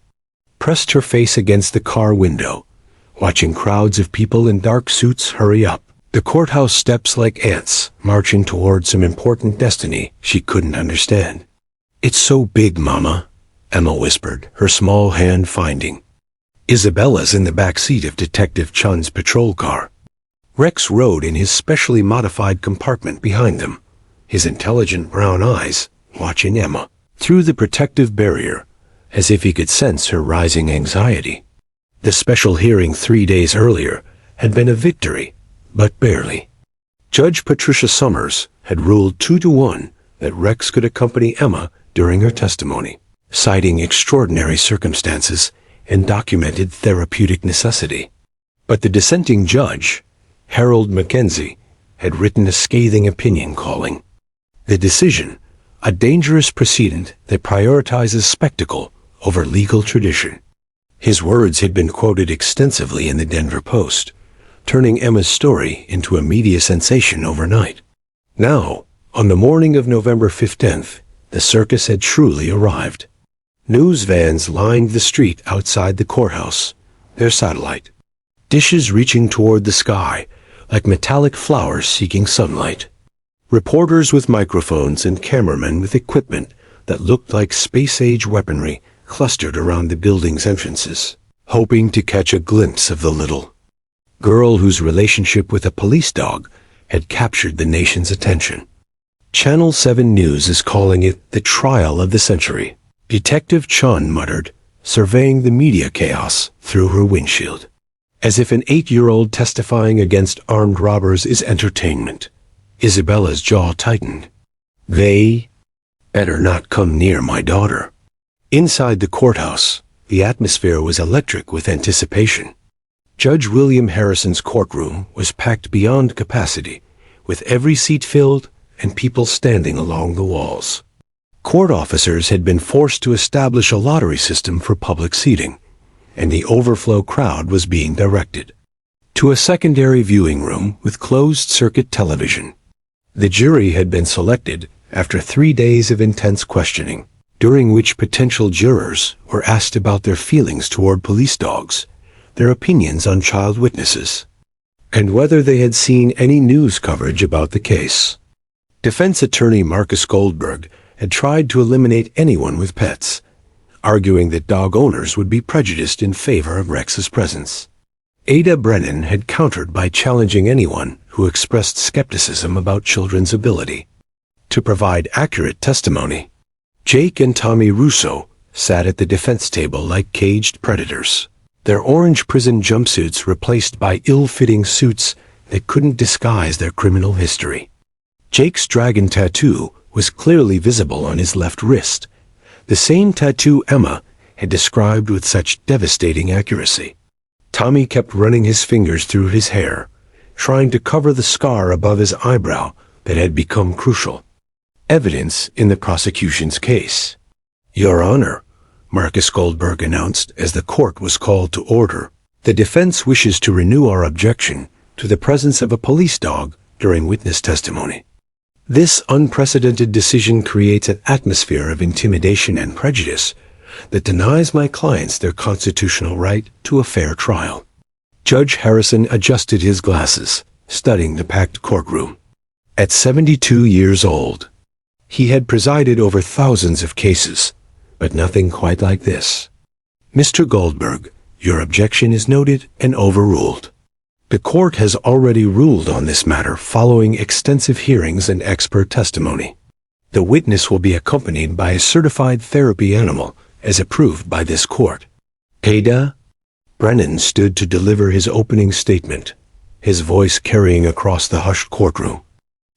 pressed her face against the car window, watching crowds of people in dark suits hurry up the courthouse steps like ants marching toward some important destiny she couldn't understand. "It's so big, Mama," Emma whispered, her small hand finding Isabella's in the back seat of Detective Chun's patrol car. Rex rode in his specially modified compartment behind them, his intelligent brown eyes watching Emma through the protective barrier, as if he could sense her rising anxiety. The special hearing 3 days earlier had been a victory, but barely. Judge Patricia Summers had ruled 2-1 that Rex could accompany Emma during her testimony, citing extraordinary circumstances and documented therapeutic necessity. But the dissenting judge, Harold Mackenzie, had written a scathing opinion calling the decision a dangerous precedent that prioritizes spectacle over legal tradition. His words had been quoted extensively in the Denver Post, turning Emma's story into a media sensation overnight. Now, on the morning of November 15th, the circus had truly arrived. News vans lined the street outside the courthouse, their satellite dishes reaching toward the sky like metallic flowers seeking sunlight. Reporters with microphones and cameramen with equipment that looked like space-age weaponry clustered around the building's entrances, hoping to catch a glimpse of the little girl whose relationship with a police dog had captured the nation's attention. Channel 7 News is calling it the trial of the century, Detective Chun muttered, surveying the media chaos through her windshield. As if an 8-year-old testifying against armed robbers is entertainment. Isabella's jaw tightened. They better not come near my daughter. Inside the courthouse, the atmosphere was electric with anticipation. Judge William Harrison's courtroom was packed beyond capacity, with every seat filled and people standing along the walls. Court officers had been forced to establish a lottery system for public seating, and the overflow crowd was being directed to a secondary viewing room with closed-circuit television. The jury had been selected after 3 days of intense questioning, during which potential jurors were asked about their feelings toward police dogs, their opinions on child witnesses, and whether they had seen any news coverage about the case. Defense attorney Marcus Goldberg had tried to eliminate anyone with pets, arguing that dog owners would be prejudiced in favor of Rex's presence. Ada Brennan had countered by challenging anyone who expressed skepticism about children's ability to provide accurate testimony. Jake and Tommy Russo sat at the defense table like caged predators, their orange prison jumpsuits replaced by ill-fitting suits that couldn't disguise their criminal history. Jake's dragon tattoo was clearly visible on his left wrist, the same tattoo Emma had described with such devastating accuracy. Tommy kept running his fingers through his hair, trying to cover the scar above his eyebrow that had become crucial evidence in the prosecution's case. Your Honor, Marcus Goldberg announced as the court was called to order, the defense wishes to renew our objection to the presence of a police dog during witness testimony. This unprecedented decision creates an atmosphere of intimidation and prejudice that denies my clients their constitutional right to a fair trial. Judge Harrison adjusted his glasses, studying the packed courtroom. At 72 years old, he had presided over thousands of cases, but nothing quite like this. Mr. Goldberg, your objection is noted and overruled. The court has already ruled on this matter following extensive hearings and expert testimony. The witness will be accompanied by a certified therapy animal as approved by this court. Ada? Brennan stood to deliver his opening statement, his voice carrying across the hushed courtroom.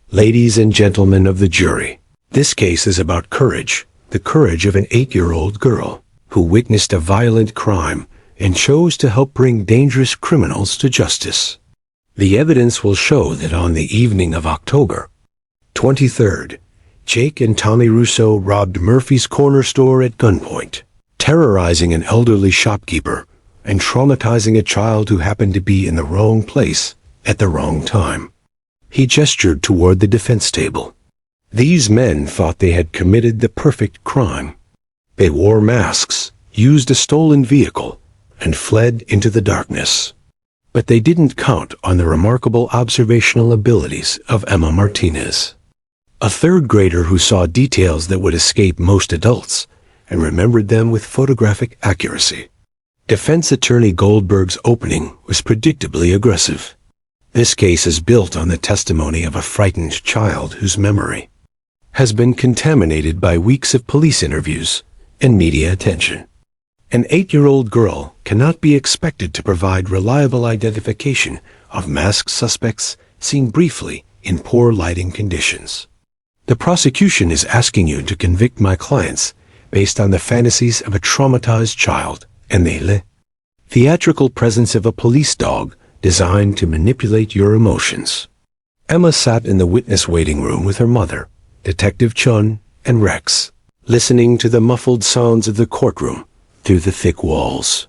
Ladies and gentlemen of the jury, this case is about courage, the courage of an 8-year-old girl who witnessed a violent crime and chose to help bring dangerous criminals to justice. The evidence will show that on the evening of October 23rd, Jake and Tommy Russo robbed Murphy's Corner store at gunpoint, terrorizing an elderly shopkeeper and traumatizing a child who happened to be in the wrong place at the wrong time. He gestured toward the defense table. These men thought they had committed the perfect crime. They wore masks, used a stolen vehicle, and fled into the darkness. But they didn't count on the remarkable observational abilities of Emma Martinez, a third grader who saw details that would escape most adults and remembered them with photographic accuracy. Defense attorney Goldberg's opening was predictably aggressive. This case is built on the testimony of a frightened child whose memory has been contaminated by weeks of police interviews and media attention. An 8-year-old girl cannot be expected to provide reliable identification of masked suspects seen briefly in poor lighting conditions. The prosecution is asking you to convict my clients based on the fantasies of a traumatized child and the theatrical presence of a police dog designed to manipulate your emotions. Emma sat in the witness waiting room with her mother, Detective Chun, and Rex, listening to the muffled sounds of the courtroom through the thick walls.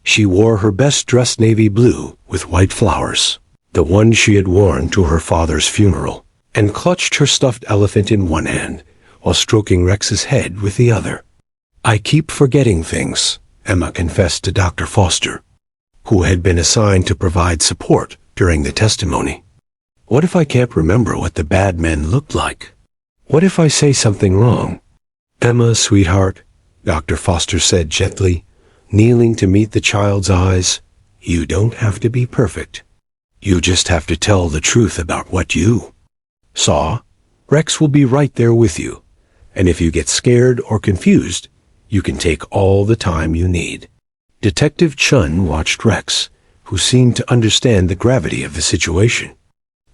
She wore her best-dressed navy blue with white flowers, the one she had worn to her father's funeral, and clutched her stuffed elephant in one hand while stroking Rex's head with the other. I keep forgetting things, Emma confessed to Dr. Foster, who had been assigned to provide support during the testimony. What if I can't remember what the bad men looked like? What if I say something wrong? Emma, sweetheart, Dr. Foster said gently, kneeling to meet the child's eyes, you don't have to be perfect. You just have to tell the truth about what you saw. Rex will be right there with you, and if you get scared or confused, you can take all the time you need. Detective Chun watched Rex, who seemed to understand the gravity of the situation.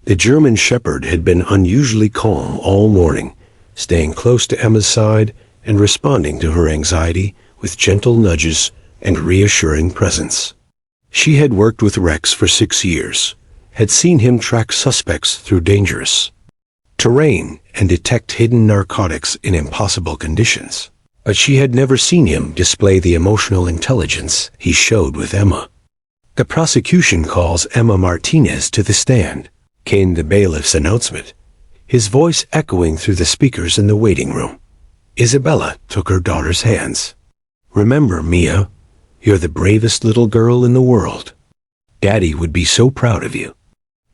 The German Shepherd had been unusually calm all morning, staying close to Emma's side and responding to her anxiety with gentle nudges and reassuring presence. She had worked with Rex for 6 years, had seen him track suspects through dangerous terrain and detect hidden narcotics in impossible conditions. But she had never seen him display the emotional intelligence he showed with Emma. The prosecution calls Emma Martinez to the stand, came the bailiff's announcement, his voice echoing through the speakers in the waiting room. Isabella took her daughter's hands. Remember, Mia, you're the bravest little girl in the world. Daddy would be so proud of you.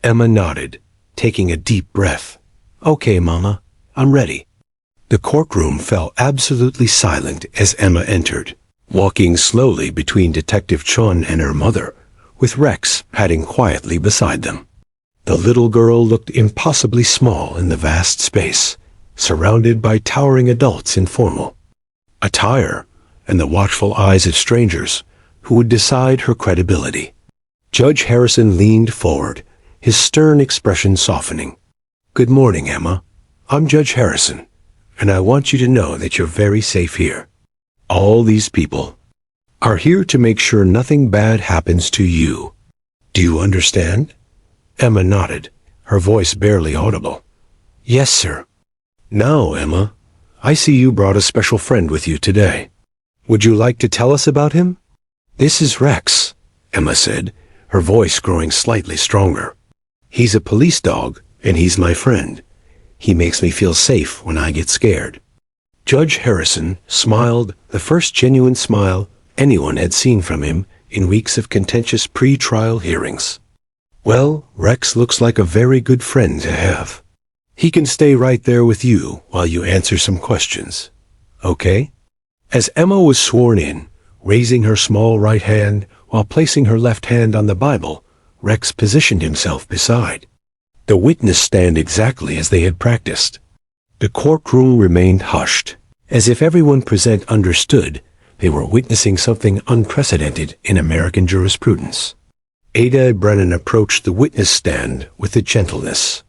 Emma nodded, taking a deep breath. Okay, Mama, I'm ready. The courtroom fell absolutely silent as Emma entered, walking slowly between Detective Chun and her mother, with Rex padding quietly beside them. The little girl looked impossibly small in the vast space, surrounded by towering adults in formal attire and the watchful eyes of strangers who would decide her credibility. Judge Harrison leaned forward, his stern expression softening. Good morning, Emma. I'm Judge Harrison, and I want you to know that you're very safe here. All these people are here to make sure nothing bad happens to you. Do you understand? Emma nodded, her voice barely audible. Yes, sir. Now, Emma, I see you brought a special friend with you today. Would you like to tell us about him? This is Rex, Emma said, her voice growing slightly stronger. He's a police dog, and he's my friend. He makes me feel safe when I get scared. Judge Harrison smiled, the first genuine smile anyone had seen from him in weeks of contentious pre-trial hearings. Well, Rex looks like a very good friend to have. He can stay right there with you while you answer some questions. Okay? As Emma was sworn in, Raising her small right hand while placing her left hand on the Bible, Rex positioned himself beside. The witness stand exactly as they had practiced. The courtroom remained hushed, as if everyone present understood they were witnessing something unprecedented in American jurisprudence. Ada Brennan approached the witness stand with the gentleness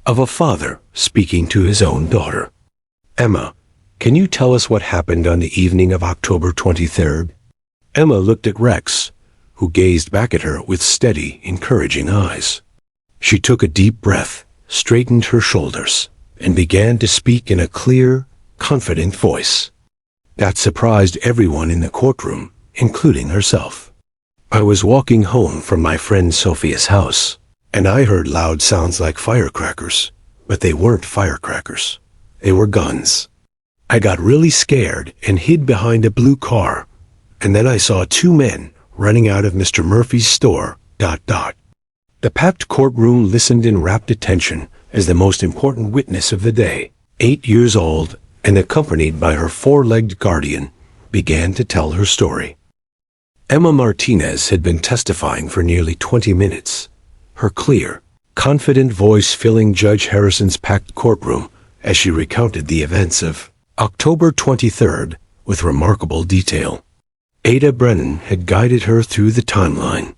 of a father speaking to his own daughter. Emma, can you tell us what happened on the evening of October 23rd? Emma looked at Rex, who gazed back at her with steady, encouraging eyes. She took a deep breath, straightened her shoulders, and began to speak in a clear, confident voice. That surprised everyone in the courtroom, including herself. I was walking home from my friend Sophia's house, and I heard loud sounds like firecrackers, but they weren't firecrackers. They were guns. I got really scared and hid behind a blue car, and then I saw two men running out of Mr. Murphy's store, ... The packed courtroom listened in rapt attention as the most important witness of the day, 8 years old and accompanied by her four-legged guardian, began to tell her story. Emma Martinez had been testifying for nearly 20 minutes, her clear, confident voice filling Judge Harrison's packed courtroom as she recounted the events of October 23rd with remarkable detail. Ada Brennan had guided her through the timeline,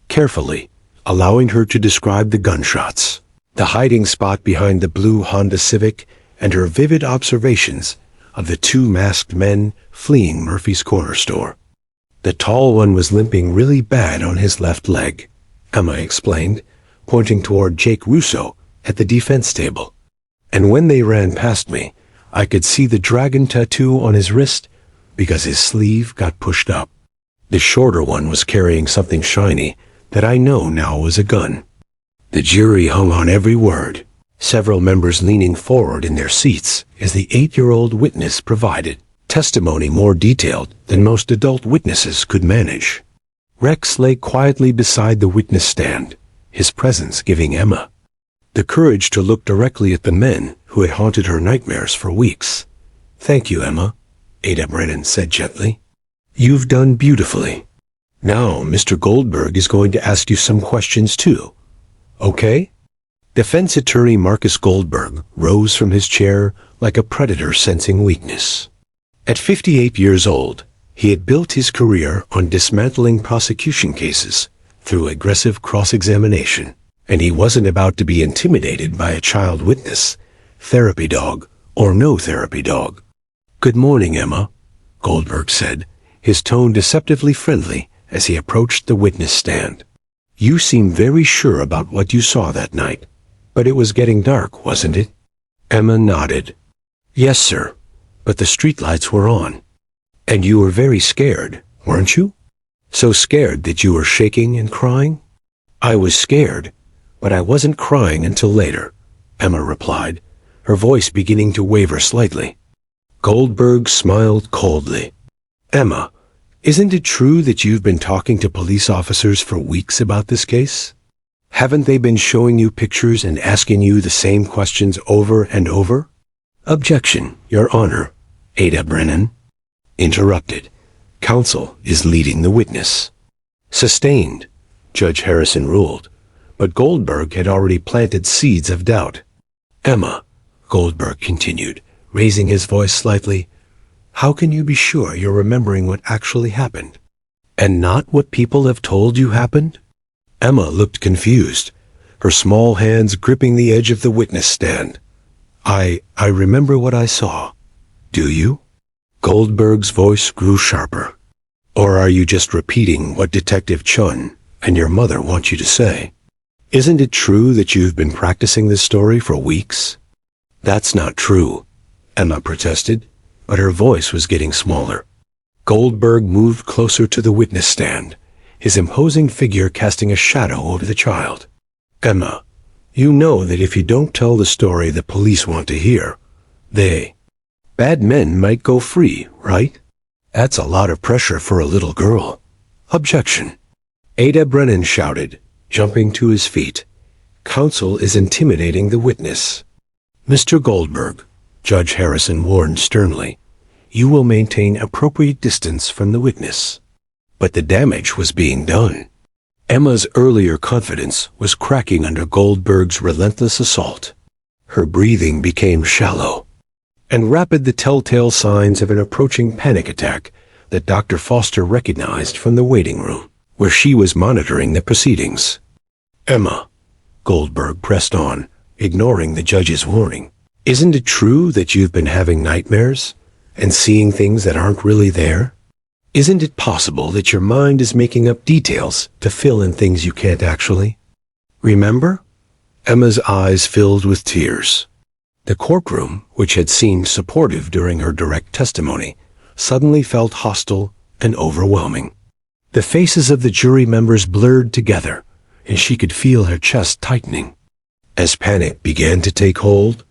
carefully, allowing her to describe the gunshots, the hiding spot behind the blue Honda Civic, and her vivid observations of the two masked men fleeing Murphy's corner store. The tall one was limping really bad on his left leg, Emma explained, pointing toward Jake Russo at the defense table. And when they ran past me, I could see the dragon tattoo on his wrist because his sleeve got pushed up. The shorter one was carrying something shiny that I know now was a gun. The jury hung on every word, several members leaning forward in their seats as the 8-year-old witness provided testimony more detailed than most adult witnesses could manage. Rex lay quietly beside the witness stand, his presence giving Emma the courage to look directly at the men who had haunted her nightmares for weeks. Thank you, Emma, Ada Brennan said gently. You've done beautifully. Now, Mr. Goldberg is going to ask you some questions too. Okay? Defense attorney Marcus Goldberg rose from his chair like a predator sensing weakness. At 58 years old, he had built his career on dismantling prosecution cases through aggressive cross-examination, and he wasn't about to be intimidated by a child witness, therapy dog, or no therapy dog. Good morning, Emma, Goldberg said, his tone deceptively friendly as he approached the witness stand. You seem very sure about what you saw that night, but it was getting dark, wasn't it? Emma nodded. Yes, sir, but the streetlights were on. And you were very scared, weren't you? So scared that you were shaking and crying? I was scared, but I wasn't crying until later, Emma replied, her voice beginning to waver slightly. Goldberg smiled coldly. Emma, isn't it true that you've been talking to police officers for weeks about this case? Haven't they been showing you pictures and asking you the same questions over and over? Objection, Your Honor, Ada Brennan interrupted. Counsel is leading the witness. Sustained, Judge Harrison ruled, but Goldberg had already planted seeds of doubt. Emma, Goldberg continued, raising his voice slightly, how can you be sure you're remembering what actually happened, and not what people have told you happened? Emma looked confused, her small hands gripping the edge of the witness stand. I remember what I saw. Do you? Goldberg's voice grew sharper. Or are you just repeating what Detective Chun and your mother want you to say? Isn't it true that you've been practicing this story for weeks? That's not true, Emma protested, but her voice was getting smaller. Goldberg moved closer to the witness stand, his imposing figure casting a shadow over the child. Emma, you know that if you don't tell the story the police want to hear, bad men might go free, right? That's a lot of pressure for a little girl. Objection. Ada Brennan shouted, jumping to his feet. Counsel is intimidating the witness. Mr. Goldberg, Judge Harrison warned sternly, You will maintain appropriate distance from the witness. But the damage was being done. Emma's earlier confidence was cracking under Goldberg's relentless assault. Her breathing became shallow and rapid, the telltale signs of an approaching panic attack that Dr. Foster recognized from the waiting room, where she was monitoring the proceedings. Emma, Goldberg pressed on, ignoring the judge's warning. Isn't it true that you've been having nightmares and seeing things that aren't really there? Isn't it possible that your mind is making up details to fill in things you can't actually remember? Emma's eyes filled with tears. The courtroom, which had seemed supportive during her direct testimony, suddenly felt hostile and overwhelming. The faces of the jury members blurred together, and she could feel her chest tightening. As panic began to take hold,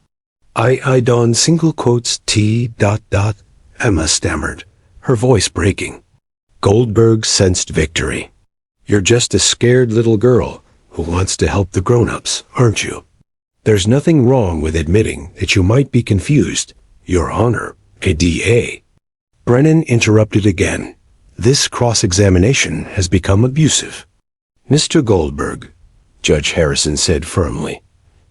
I don single quotes T. Emma stammered, her voice breaking. Goldberg sensed victory. You're just a scared little girl who wants to help the grown-ups, aren't you? There's nothing wrong with admitting that you might be confused, Your Honor, a DA. Brennan interrupted again. This cross-examination has become abusive. Mr. Goldberg, Judge Harrison said firmly,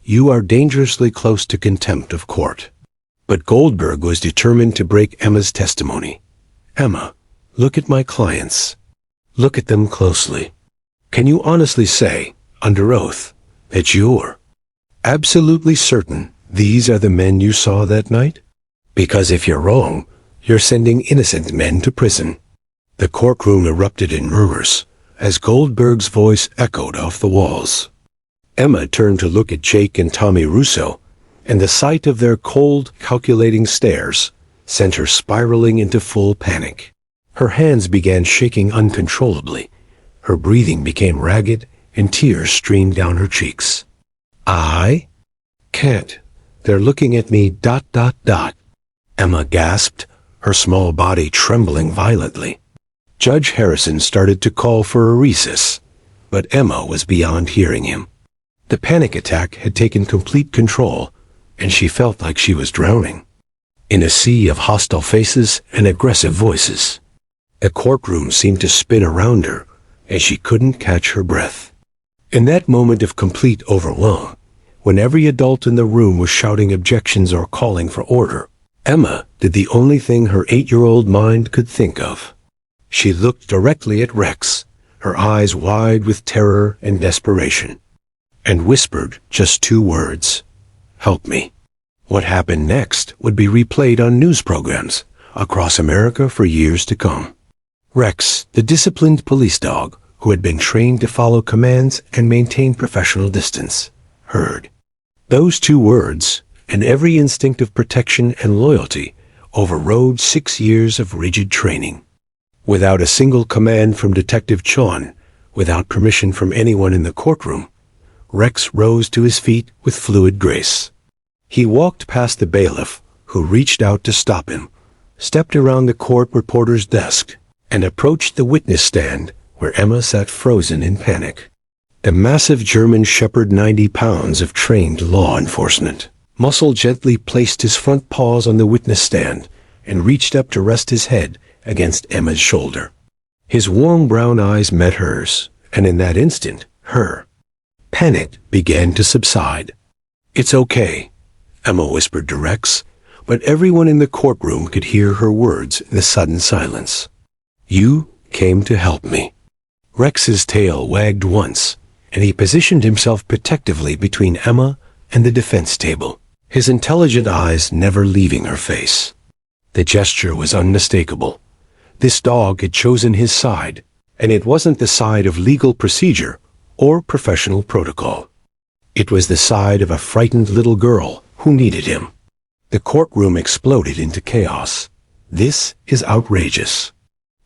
you are dangerously close to contempt of court. But Goldberg was determined to break Emma's testimony. Emma, look at my clients. Look at them closely. Can you honestly say, under oath, that you're absolutely certain these are the men you saw that night? Because if you're wrong, you're sending innocent men to prison. The courtroom erupted in murmurs as Goldberg's voice echoed off the walls. Emma turned to look at Jake and Tommy Russo, and the sight of their cold, calculating stares sent her spiraling into full panic. Her hands began shaking uncontrollably. Her breathing became ragged, and tears streamed down her cheeks. I can't. They're looking at me, ... Emma gasped, her small body trembling violently. Judge Harrison started to call for a recess, but Emma was beyond hearing him. The panic attack had taken complete control, and she felt like she was drowning in a sea of hostile faces and aggressive voices. The courtroom seemed to spin around her, and she couldn't catch her breath. In that moment of complete overwhelm, when every adult in the room was shouting objections or calling for order, Emma did the only thing her 8-year-old mind could think of. She looked directly at Rex, her eyes wide with terror and desperation, and whispered just 2 words, "Help me." What happened next would be replayed on news programs across America for years to come. Rex, the disciplined police dog who had been trained to follow commands and maintain professional distance, heard those 2 words, and every instinct of protection and loyalty overrode 6 years of rigid training. Without a single command from Detective Chon, without permission from anyone in the courtroom, Rex rose to his feet with fluid grace. He walked past the bailiff, who reached out to stop him, stepped around the court reporter's desk, and approached the witness stand where Emma sat frozen in panic. The massive German Shepherd, 90 pounds of trained law enforcement muscle, gently placed his front paws on the witness stand and reached up to rest his head against Emma's shoulder. His warm brown eyes met hers, and in that instant, her panic began to subside. "It's okay," Emma whispered to Rex, but everyone in the courtroom could hear her words in the sudden silence. "You came to help me." Rex's tail wagged once, and he positioned himself protectively between Emma and the defense table, his intelligent eyes never leaving her face. The gesture was unmistakable. This dog had chosen his side, and it wasn't the side of legal procedure or professional protocol. It was the side of a frightened little girl who needed him. The courtroom exploded into chaos. "This is outrageous,"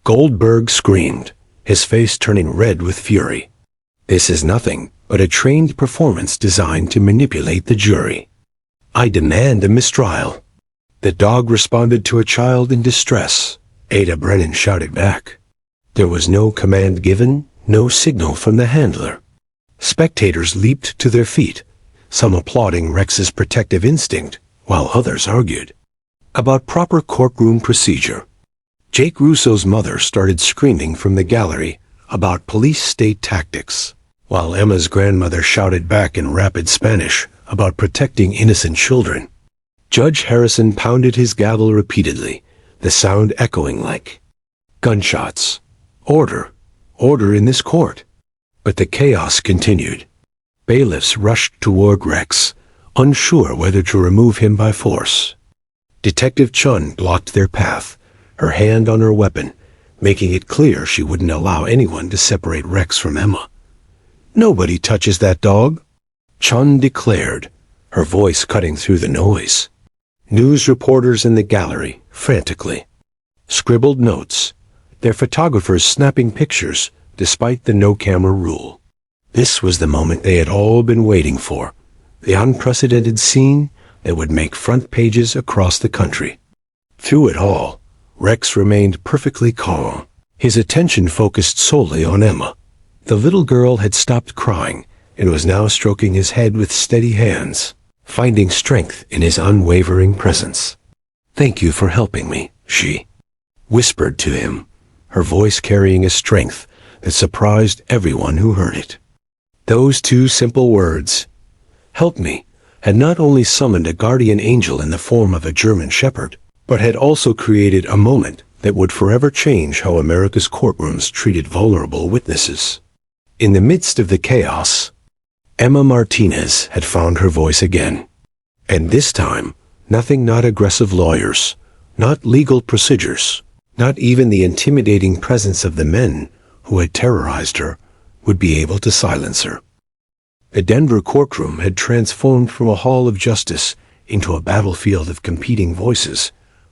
Goldberg screamed, his face turning red with fury. "This is nothing but a trained performance designed to manipulate the jury. I demand a mistrial." The dog responded to a child in distress, Ada Brennan shouted back. There was no command given, no signal from the handler. Spectators leaped to their feet, some applauding Rex's protective instinct, while others argued. about proper courtroom procedure. Jake Russo's mother started screaming from the gallery about police state tactics, while Emma's grandmother shouted back in rapid Spanish about protecting innocent children. Judge Harrison pounded his gavel repeatedly, the sound echoing like gunshots. Order, order in this court. But the chaos continued. Bailiffs rushed toward Rex, unsure whether to remove him by force. Detective Chun blocked their path, her hand on her weapon, making it clear she wouldn't allow anyone to separate Rex from Emma. "Nobody touches that dog," Chun declared, her voice cutting through the noise. News reporters in the gallery, frantically, scribbled notes, their photographers snapping pictures despite the no-camera rule. This was the moment they had all been waiting for, the unprecedented scene that would make front pages across the country. Through it all, Rex remained perfectly calm, his attention focused solely on Emma. The little girl had stopped crying and was now stroking his head with steady hands, finding strength in his unwavering presence. "Thank you for helping me," she whispered to him, her voice carrying a strength that surprised everyone who heard it. Those two simple words, "help me," had not only summoned a guardian angel in the form of a German shepherd, but had also created a moment that would forever change how America's courtrooms treated vulnerable witnesses. In the midst of the chaos, Emma Martinez had found her voice again. And this time, nothing, not aggressive lawyers, not legal procedures, not even the intimidating presence of the men who had terrorized her, would be able to silence her. The Denver courtroom had transformed from a hall of justice into a battlefield of competing voices,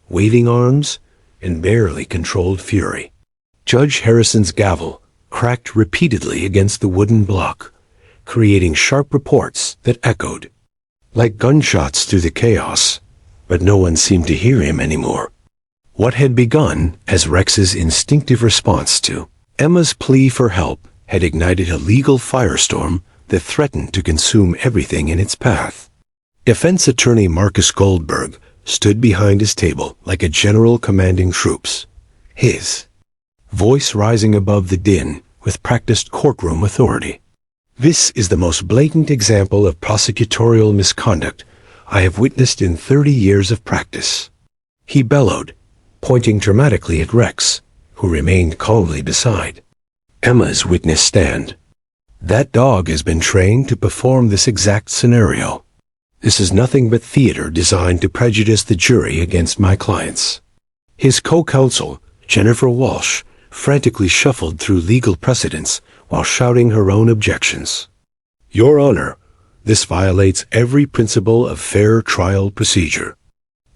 waving arms, and barely controlled fury. Judge Harrison's gavel cracked repeatedly against the wooden block, creating sharp reports that echoed like gunshots through the chaos, but no one seemed to hear him anymore. What had begun as Rex's instinctive response to Emma's plea for help had ignited a legal firestorm that threatened to consume everything in its path. Defense attorney Marcus Goldberg stood behind his table like a general commanding troops, his voice rising above the din with practiced courtroom authority. "This is the most blatant example of prosecutorial misconduct I have witnessed in 30 years of practice," he bellowed, pointing dramatically at Rex, who remained calmly beside Emma's witness stand. "That dog has been trained to perform this exact scenario. This is nothing but theater designed to prejudice the jury against my clients." His co-counsel, Jennifer Walsh, frantically shuffled through legal precedents while shouting her own objections. "Your Honor, this violates every principle of fair trial procedure.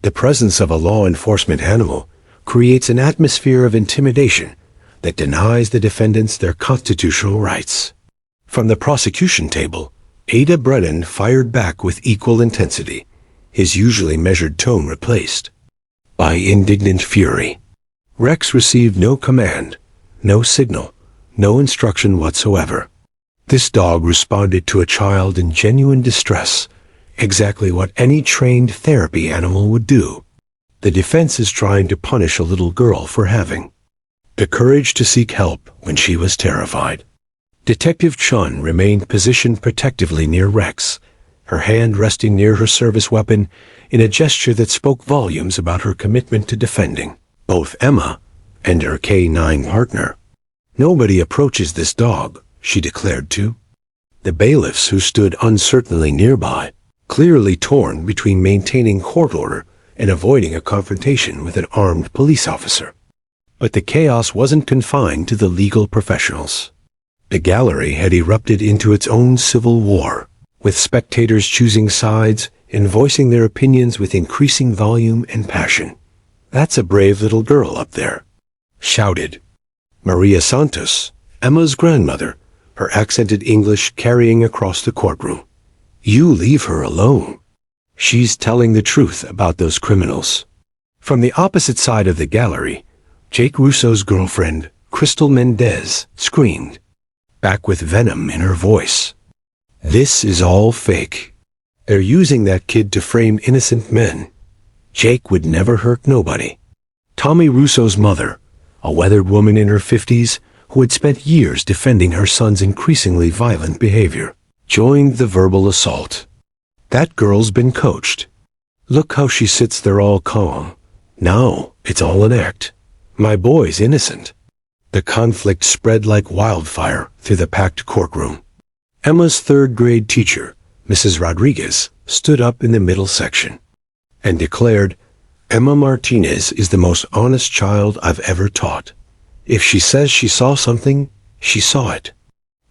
The presence of a law enforcement animal creates an atmosphere of intimidation that denies the defendants their constitutional rights." From the prosecution table, Ada Brennan fired back with equal intensity, his usually measured tone replaced by indignant fury. Rex received no command, no signal, no instruction whatsoever. This dog responded to a child in genuine distress, exactly what any trained therapy animal would do. The defense is trying to punish a little girl for having the courage to seek help when she was terrified. Detective Chun remained positioned protectively near Rex, her hand resting near her service weapon in a gesture that spoke volumes about her commitment to defending both Emma and her K-9 partner. "Nobody approaches this dog," she declared to the bailiffs who stood uncertainly nearby, clearly torn between maintaining court order and avoiding a confrontation with an armed police officer. But the chaos wasn't confined to the legal professionals. The gallery had erupted into its own civil war, with spectators choosing sides and voicing their opinions with increasing volume and passion. "That's a brave little girl up there," shouted Maria Santos, Emma's grandmother, her accented English carrying across the courtroom. "You leave her alone. She's telling the truth about those criminals." From the opposite side of the gallery, Jake Russo's girlfriend, Crystal Mendez, screamed, back with venom in her voice. "This is all fake. They're using that kid to frame innocent men. Jake would never hurt nobody. Tommy Russo's mother, a weathered woman in her 50s who had spent years defending her son's increasingly violent behavior, joined the verbal assault. That girl's been coached. Look how she sits there all calm. Now it's all an act. My boy's innocent. The conflict spread like wildfire through the packed courtroom. Emma's third-grade teacher, Mrs. Rodriguez, stood up in the middle section and declared, "Emma Martinez is the most honest child I've ever taught. If she says she saw something, she saw it."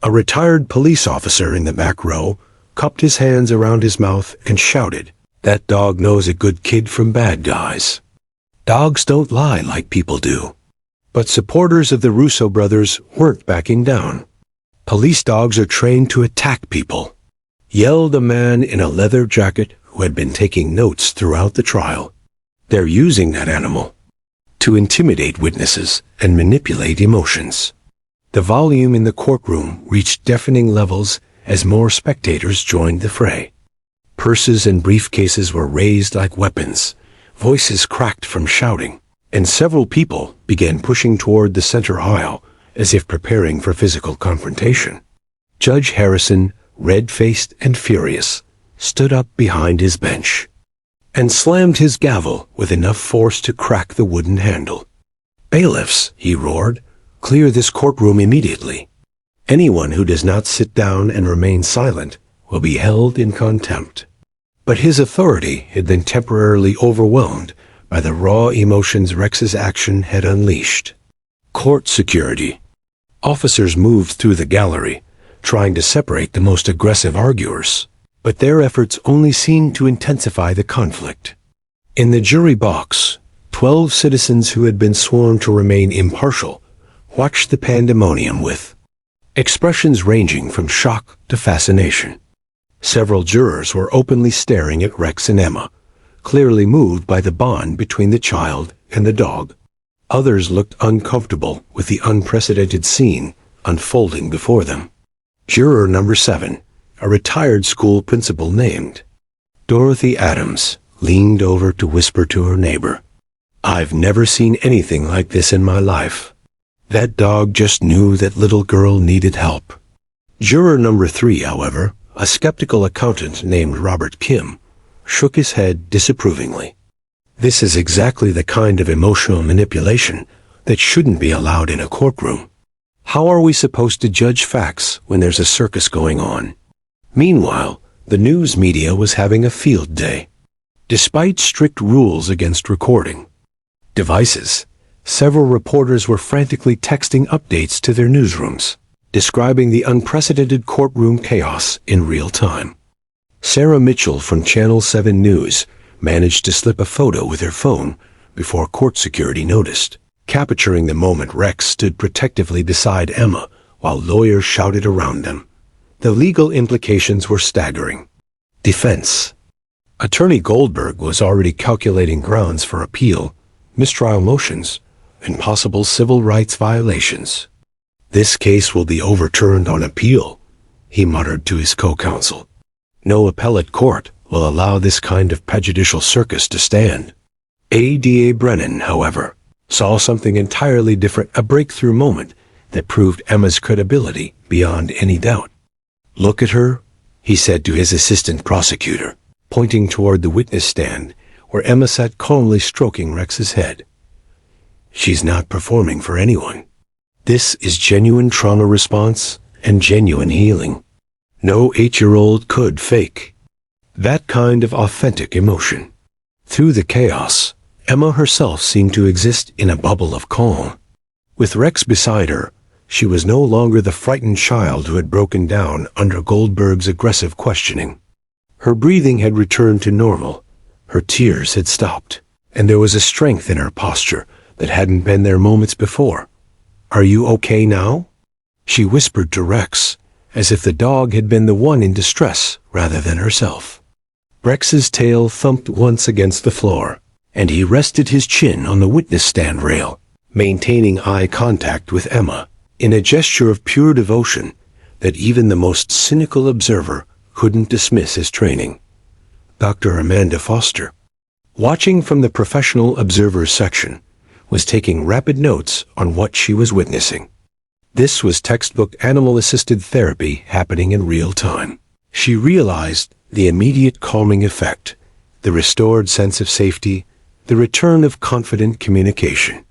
A retired police officer in the back row cupped his hands around his mouth and shouted, "That dog knows a good kid from bad guys." Dogs don't lie like people do. But supporters of the Russo brothers weren't backing down. "Police dogs are trained to attack people," yelled a man in a leather jacket who had been taking notes throughout the trial. "They're using that animal to intimidate witnesses and manipulate emotions." The volume in the courtroom reached deafening levels as more spectators joined the fray. Purses and briefcases were raised like weapons, voices cracked from shouting, and several people began pushing toward the center aisle as if preparing for physical confrontation. Judge Harrison, red-faced and furious, stood up behind his bench and slammed his gavel with enough force to crack the wooden handle. "Bailiffs," he roared, "clear this courtroom immediately. Anyone who does not sit down and remain silent will be held in contempt." But his authority had been temporarily overwhelmed by the raw emotions Rex's action had unleashed. Court security. Officers moved through the gallery, trying to separate the most aggressive arguers, but their efforts only seemed to intensify the conflict. In the jury box, 12 citizens who had been sworn to remain impartial watched the pandemonium with expressions ranging from shock to fascination. Several jurors were openly staring at Rex and Emma, clearly moved by the bond between the child and the dog. Others looked uncomfortable with the unprecedented scene unfolding before them. Juror number 7, a retired school principal named Dorothy Adams, leaned over to whisper to her neighbor, "I've never seen anything like this in my life. That dog just knew that little girl needed help." Juror number 3, however, a skeptical accountant named Robert Kim, shook his head disapprovingly. This is exactly the kind of emotional manipulation that shouldn't be allowed in a courtroom. How are we supposed to judge facts when there's a circus going on? Meanwhile, the news media was having a field day. Despite strict rules against recording devices, several reporters were frantically texting updates to their newsrooms, describing the unprecedented courtroom chaos in real time. Sarah Mitchell from Channel 7 News managed to slip a photo with her phone before court security noticed, capturing the moment Rex stood protectively beside Emma while lawyers shouted around them. The legal implications were staggering. Defense. Attorney Goldberg was already calculating grounds for appeal, mistrial motions, and possible civil rights violations. "This case will be overturned on appeal," he muttered to his co-counsel. "No appellate court will allow this kind of prejudicial circus to stand." ADA Brennan, however, saw something entirely different, a breakthrough moment that proved Emma's credibility beyond any doubt. "Look at her," he said to his assistant prosecutor, pointing toward the witness stand where Emma sat calmly stroking Rex's head. "She's not performing for anyone. This is genuine trauma response and genuine healing. No 8-year-old could fake that kind of authentic emotion." Through the chaos, Emma herself seemed to exist in a bubble of calm. With Rex beside her, she was no longer the frightened child who had broken down under Goldberg's aggressive questioning. Her breathing had returned to normal, her tears had stopped, and there was a strength in her posture that hadn't been there moments before. "Are you okay now?" she whispered to Rex, as if the dog had been the one in distress rather than herself. Rex's tail thumped once against the floor, and he rested his chin on the witness stand rail, maintaining eye contact with Emma, in a gesture of pure devotion that even the most cynical observer couldn't dismiss as training. "Dr. Amanda Foster." watching from the professional observers section, was taking rapid notes on what she was witnessing. This was textbook animal-assisted therapy happening in real time. She realized the immediate calming effect, the restored sense of safety, the return of confident communication.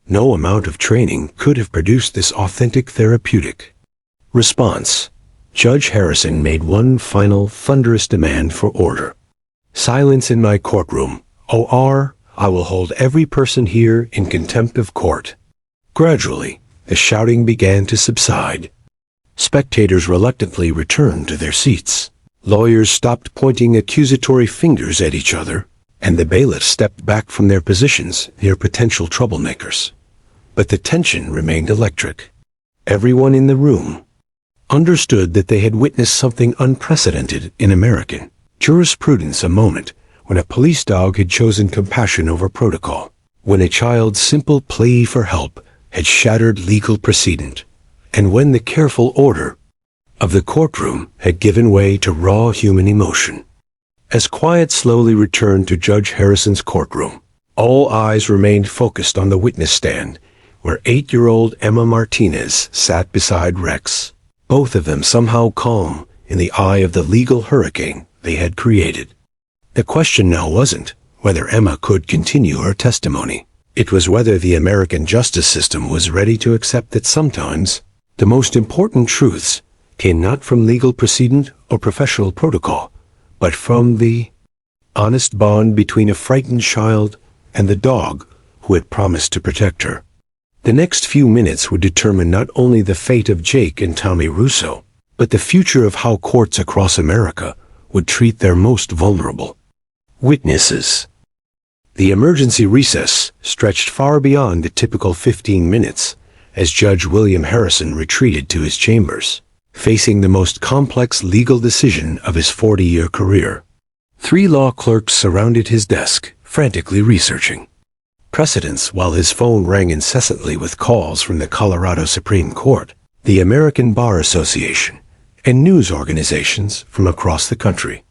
No amount of training could have produced this authentic therapeutic. Response. Judge Harrison made one final thunderous demand for order. Silence in my courtroom. OR, I will hold every person here in contempt of court. Gradually, the shouting began to subside. Spectators reluctantly returned to their seats. Lawyers stopped pointing accusatory fingers at each other, and the bailiffs stepped back from their positions near potential troublemakers. But the tension remained electric. Everyone in the room understood that they had witnessed something unprecedented in American jurisprudence, a moment when a police dog had chosen compassion over protocol, when a child's simple plea for help had shattered legal precedent, and when the careful order of the courtroom had given way to raw human emotion. As quiet slowly returned to Judge Harrison's courtroom, all eyes remained focused on the witness stand, where 8-year-old Emma Martinez sat beside Rex, both of them somehow calm in the eye of the legal hurricane they had created. The question now wasn't whether Emma could continue her testimony. It was whether the American justice system was ready to accept that sometimes the most important truths came not from legal precedent or professional protocol, but from the honest bond between a frightened child and the dog who had promised to protect her. The next few minutes would determine not only the fate of Jake and Tommy Russo, but the future of how courts across America would treat their most vulnerable witnesses. The emergency recess stretched far beyond the typical 15 minutes as Judge William Harrison retreated to his chambers, facing the most complex legal decision of his 40-year career. 3 law clerks surrounded his desk, frantically researching precedents while his phone rang incessantly with calls from the Colorado Supreme Court, the American Bar Association, and news organizations from across the country.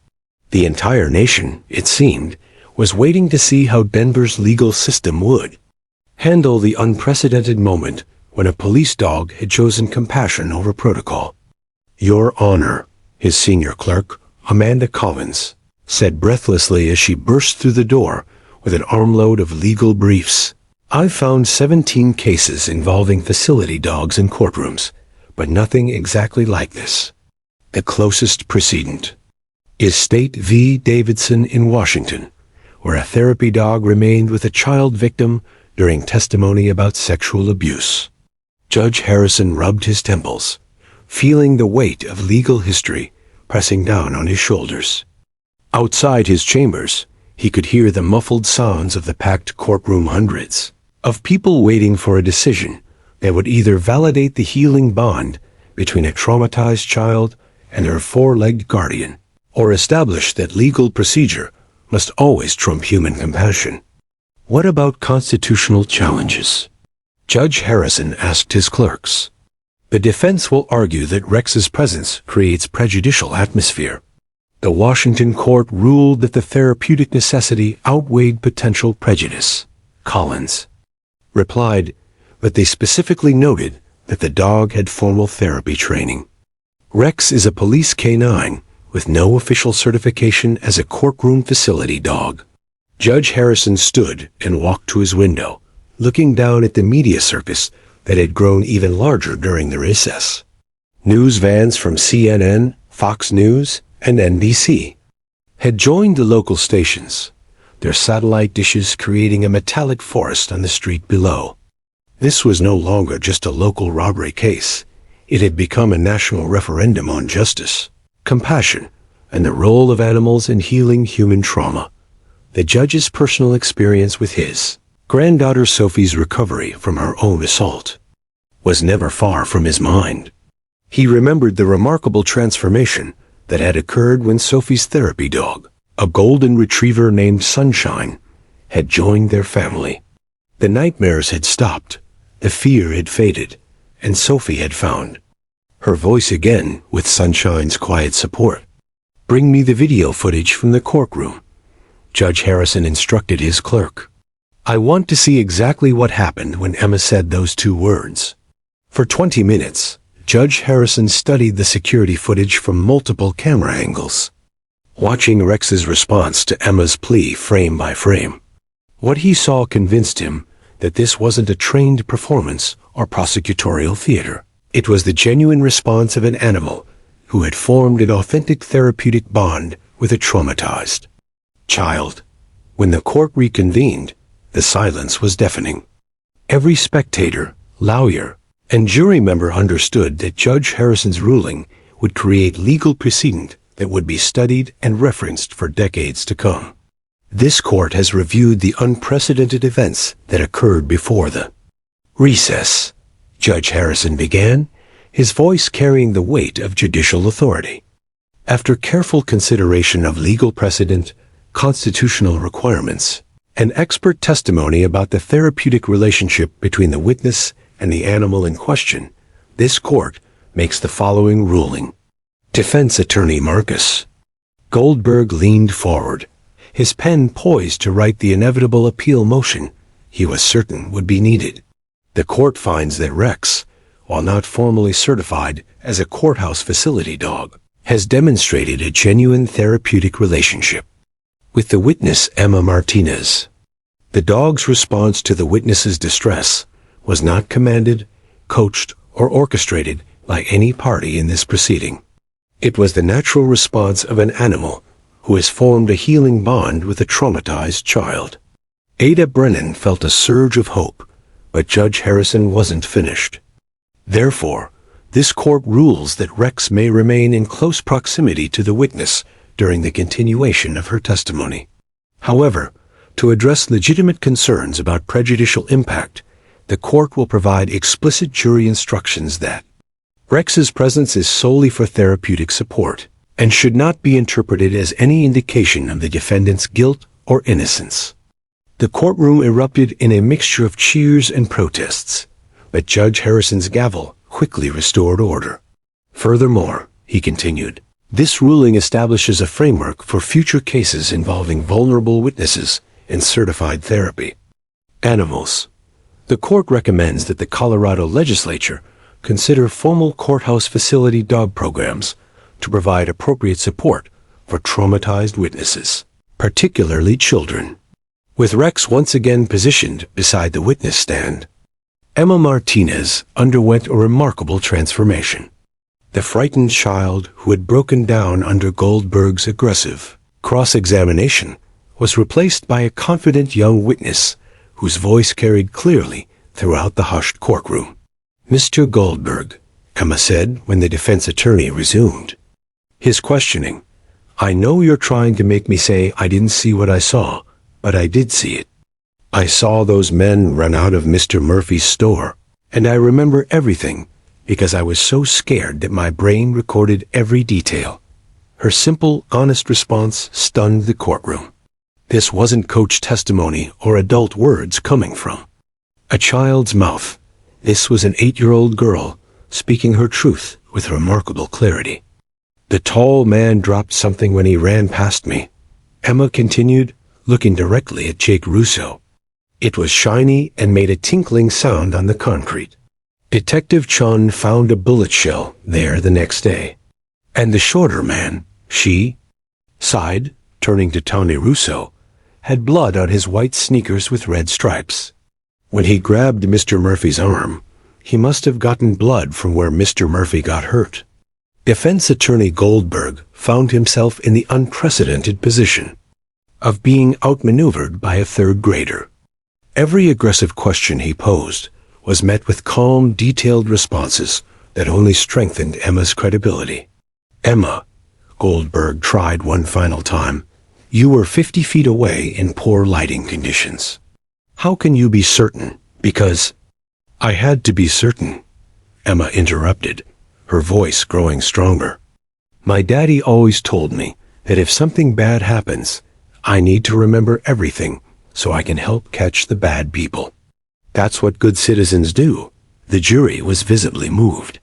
The entire nation, it seemed, was waiting to see how Denver's legal system would handle the unprecedented moment when a police dog had chosen compassion over protocol. Your Honor, his senior clerk, Amanda Collins, said breathlessly as she burst through the door with an armload of legal briefs. I've found 17 cases involving facility dogs in courtrooms, but nothing exactly like this. The closest precedent is State v. Davidson in Washington, where a therapy dog remained with a child victim during testimony about sexual abuse. Judge Harrison rubbed his temples, feeling the weight of legal history pressing down on his shoulders. Outside his chambers, he could hear the muffled sounds of the packed courtroom, hundreds of people waiting for a decision that would either validate the healing bond between a traumatized child and her 4-legged guardian, or establish that legal procedure must always trump human compassion. What about constitutional challenges? Judge Harrison asked his clerks. The defense will argue that Rex's presence creates prejudicial atmosphere. The Washington court ruled that the therapeutic necessity outweighed potential prejudice. Collins replied, but they specifically noted that the dog had formal therapy training. Rex is a police canine with no official certification as a courtroom facility dog. Judge Harrison stood and walked to his window, looking down at the media circus that had grown even larger during the recess. News vans from CNN, Fox News, and NBC had joined the local stations, their satellite dishes creating a metallic forest on the street below. This was no longer just a local robbery case. It had become a national referendum on justice, compassion, and the role of animals in healing human trauma. The judge's personal experience with his granddaughter Sophie's recovery from her own assault was never far from his mind. He remembered the remarkable transformation that had occurred when Sophie's therapy dog, a golden retriever named Sunshine, had joined their family. The nightmares had stopped, the fear had faded, and Sophie had found her voice again with Sunshine's quiet support. Bring me the video footage from the courtroom. Judge Harrison instructed his clerk. "I want to see exactly what happened when Emma said those two words." For 20 minutes, Judge Harrison studied the security footage from multiple camera angles, watching Rex's response to Emma's plea frame by frame. What he saw convinced him that this wasn't a trained performance or prosecutorial theater. It was the genuine response of an animal who had formed an authentic therapeutic bond with a traumatized child. When the court reconvened, the silence was deafening. Every spectator, lawyer, and jury member understood that Judge Harrison's ruling would create legal precedent that would be studied and referenced for decades to come. This court has reviewed the unprecedented events that occurred before the recess. Judge Harrison began, his voice carrying the weight of judicial authority. After careful consideration of legal precedent, constitutional requirements, and expert testimony about the therapeutic relationship between the witness and the animal in question, this court makes the following ruling. Defense attorney Marcus Goldberg leaned forward, his pen poised to write the inevitable appeal motion he was certain would be needed. The court finds that Rex, while not formally certified as a courthouse facility dog, has demonstrated a genuine therapeutic relationship with the witness Emma Martinez. The dog's response to the witness's distress was not commanded, coached, or orchestrated by any party in this proceeding. It was the natural response of an animal who has formed a healing bond with a traumatized child. Ada Brennan felt a surge of hope, but Judge Harrison wasn't finished. Therefore, this court rules that Rex may remain in close proximity to the witness during the continuation of her testimony. However, to address legitimate concerns about prejudicial impact, the court will provide explicit jury instructions that Rex's presence is solely for therapeutic support and should not be interpreted as any indication of the defendant's guilt or innocence. The courtroom erupted in a mixture of cheers and protests, but Judge Harrison's gavel quickly restored order. Furthermore, he continued, this ruling establishes a framework for future cases involving vulnerable witnesses and certified therapy. Animals. The court recommends that the Colorado legislature consider formal courthouse facility dog programs to provide appropriate support for traumatized witnesses, particularly children. With Rex once again positioned beside the witness stand, Emma Martinez underwent a remarkable transformation. The frightened child who had broken down under Goldberg's aggressive cross-examination was replaced by a confident young witness whose voice carried clearly throughout the hushed courtroom. "Mr. Goldberg," Emma said when the defense attorney resumed his questioning, "I know you're trying to make me say I didn't see what I saw, but I did see it. I saw those men run out of Mr. Murphy's store, and I remember everything because I was so scared that my brain recorded every detail." Her simple, honest response stunned the courtroom. This wasn't coach testimony or adult words coming from a child's mouth. This was an 8-year-old girl speaking her truth with remarkable clarity. "The tall man dropped something when he ran past me," Emma continued, looking directly at Jake Russo. "It was shiny and made a tinkling sound on the concrete. Detective Chun found a bullet shell there the next day. And the shorter man," she sighed, turning to Tony Russo, "had blood on his white sneakers with red stripes. When he grabbed Mr. Murphy's arm, he must have gotten blood from where Mr. Murphy got hurt." Defense attorney Goldberg found himself in the unprecedented position of being outmaneuvered by a third grader. Every aggressive question he posed was met with calm, detailed responses that only strengthened Emma's credibility. "Emma," Goldberg tried one final time, "you were 50 feet away in poor lighting conditions. How can you be certain?" "Because I had to be certain," Emma interrupted, her voice growing stronger. "My daddy always told me that if something bad happens, I need to remember everything so I can help catch the bad people. That's what good citizens do." The jury was visibly moved.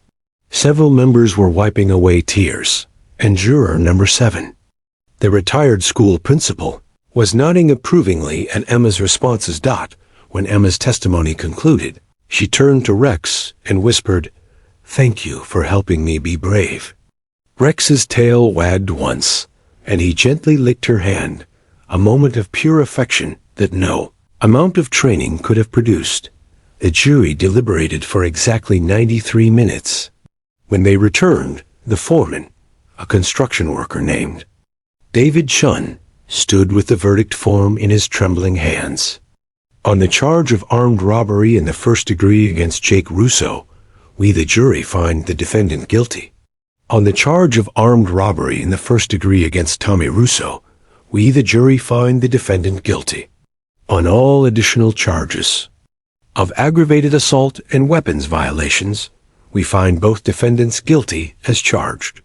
Several members were wiping away tears, and juror number 7, the retired school principal, was nodding approvingly at Emma's responses. When Emma's testimony concluded, she turned to Rex and whispered, "Thank you for helping me be brave." Rex's tail wagged once, and he gently licked her hand, a moment of pure affection that no amount of training could have produced. The jury deliberated for exactly 93 minutes. When they returned, the foreman, a construction worker named David Chun, stood with the verdict form in his trembling hands. On the charge of armed robbery in the first degree against Jake Russo, we the jury find the defendant guilty. On the charge of armed robbery in the first degree against Tommy Russo, we the jury find the defendant guilty. On all additional charges of aggravated assault and weapons violations, we find both defendants guilty as charged.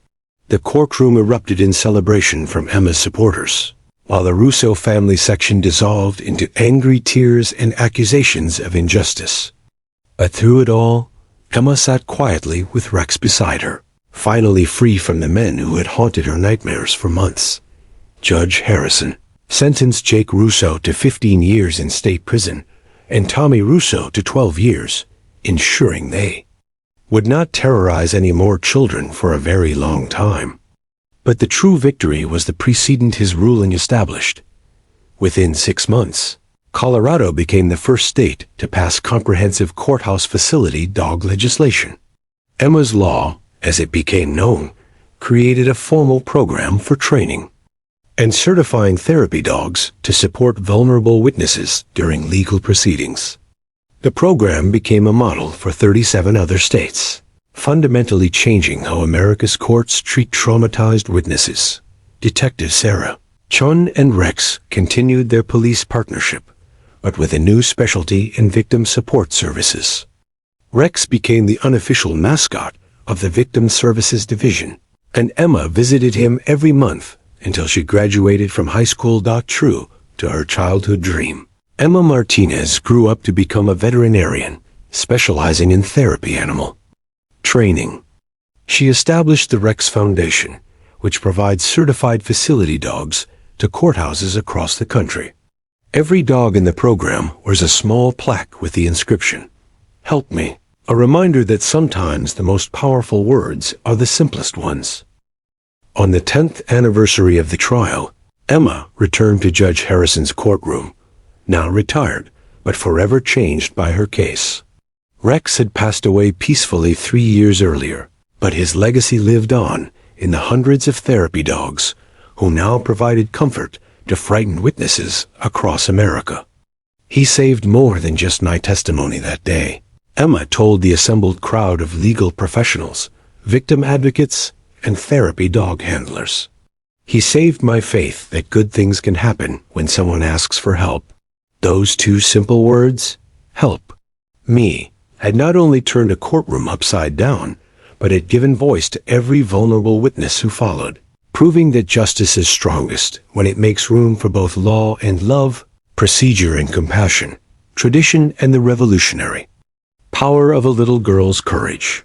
The courtroom erupted in celebration from Emma's supporters, while the Russo family section dissolved into angry tears and accusations of injustice. But through it all, Emma sat quietly with Rex beside her, finally free from the men who had haunted her nightmares for months. Judge Harrison sentenced Jake Russo to 15 years in state prison and Tommy Russo to 12 years, ensuring they would not terrorize any more children for a very long time. But the true victory was the precedent his ruling established. Within 6 months, Colorado became the first state to pass comprehensive courthouse facility dog legislation. Emma's Law, as it became known, created a formal program for training and certifying therapy dogs to support vulnerable witnesses during legal proceedings. The program became a model for 37 other states, fundamentally changing how America's courts treat traumatized witnesses. Detective Sarah Chun and Rex continued their police partnership, but with a new specialty in victim support services. Rex became the unofficial mascot of the Victim Services Division, and Emma visited him every month until she graduated from high school. True to her childhood dream, Emma Martinez grew up to become a veterinarian, specializing in therapy animal training. She established the Rex Foundation, which provides certified facility dogs to courthouses across the country. Every dog in the program wears a small plaque with the inscription, "Help me," a reminder that sometimes the most powerful words are the simplest ones. On the 10th anniversary of the trial, Emma returned to Judge Harrison's courtroom, now retired, but forever changed by her case. Rex had passed away peacefully 3 years earlier, but his legacy lived on in the hundreds of therapy dogs who now provided comfort to frightened witnesses across America. He saved more than just my testimony that day, Emma told the assembled crowd of legal professionals, victim advocates, and therapy dog handlers. He saved my faith that good things can happen when someone asks for help. Those 2 simple words, help me, had not only turned a courtroom upside down, but had given voice to every vulnerable witness who followed, proving that justice is strongest when it makes room for both law and love, procedure and compassion, tradition and the revolutionary power of a little girl's courage.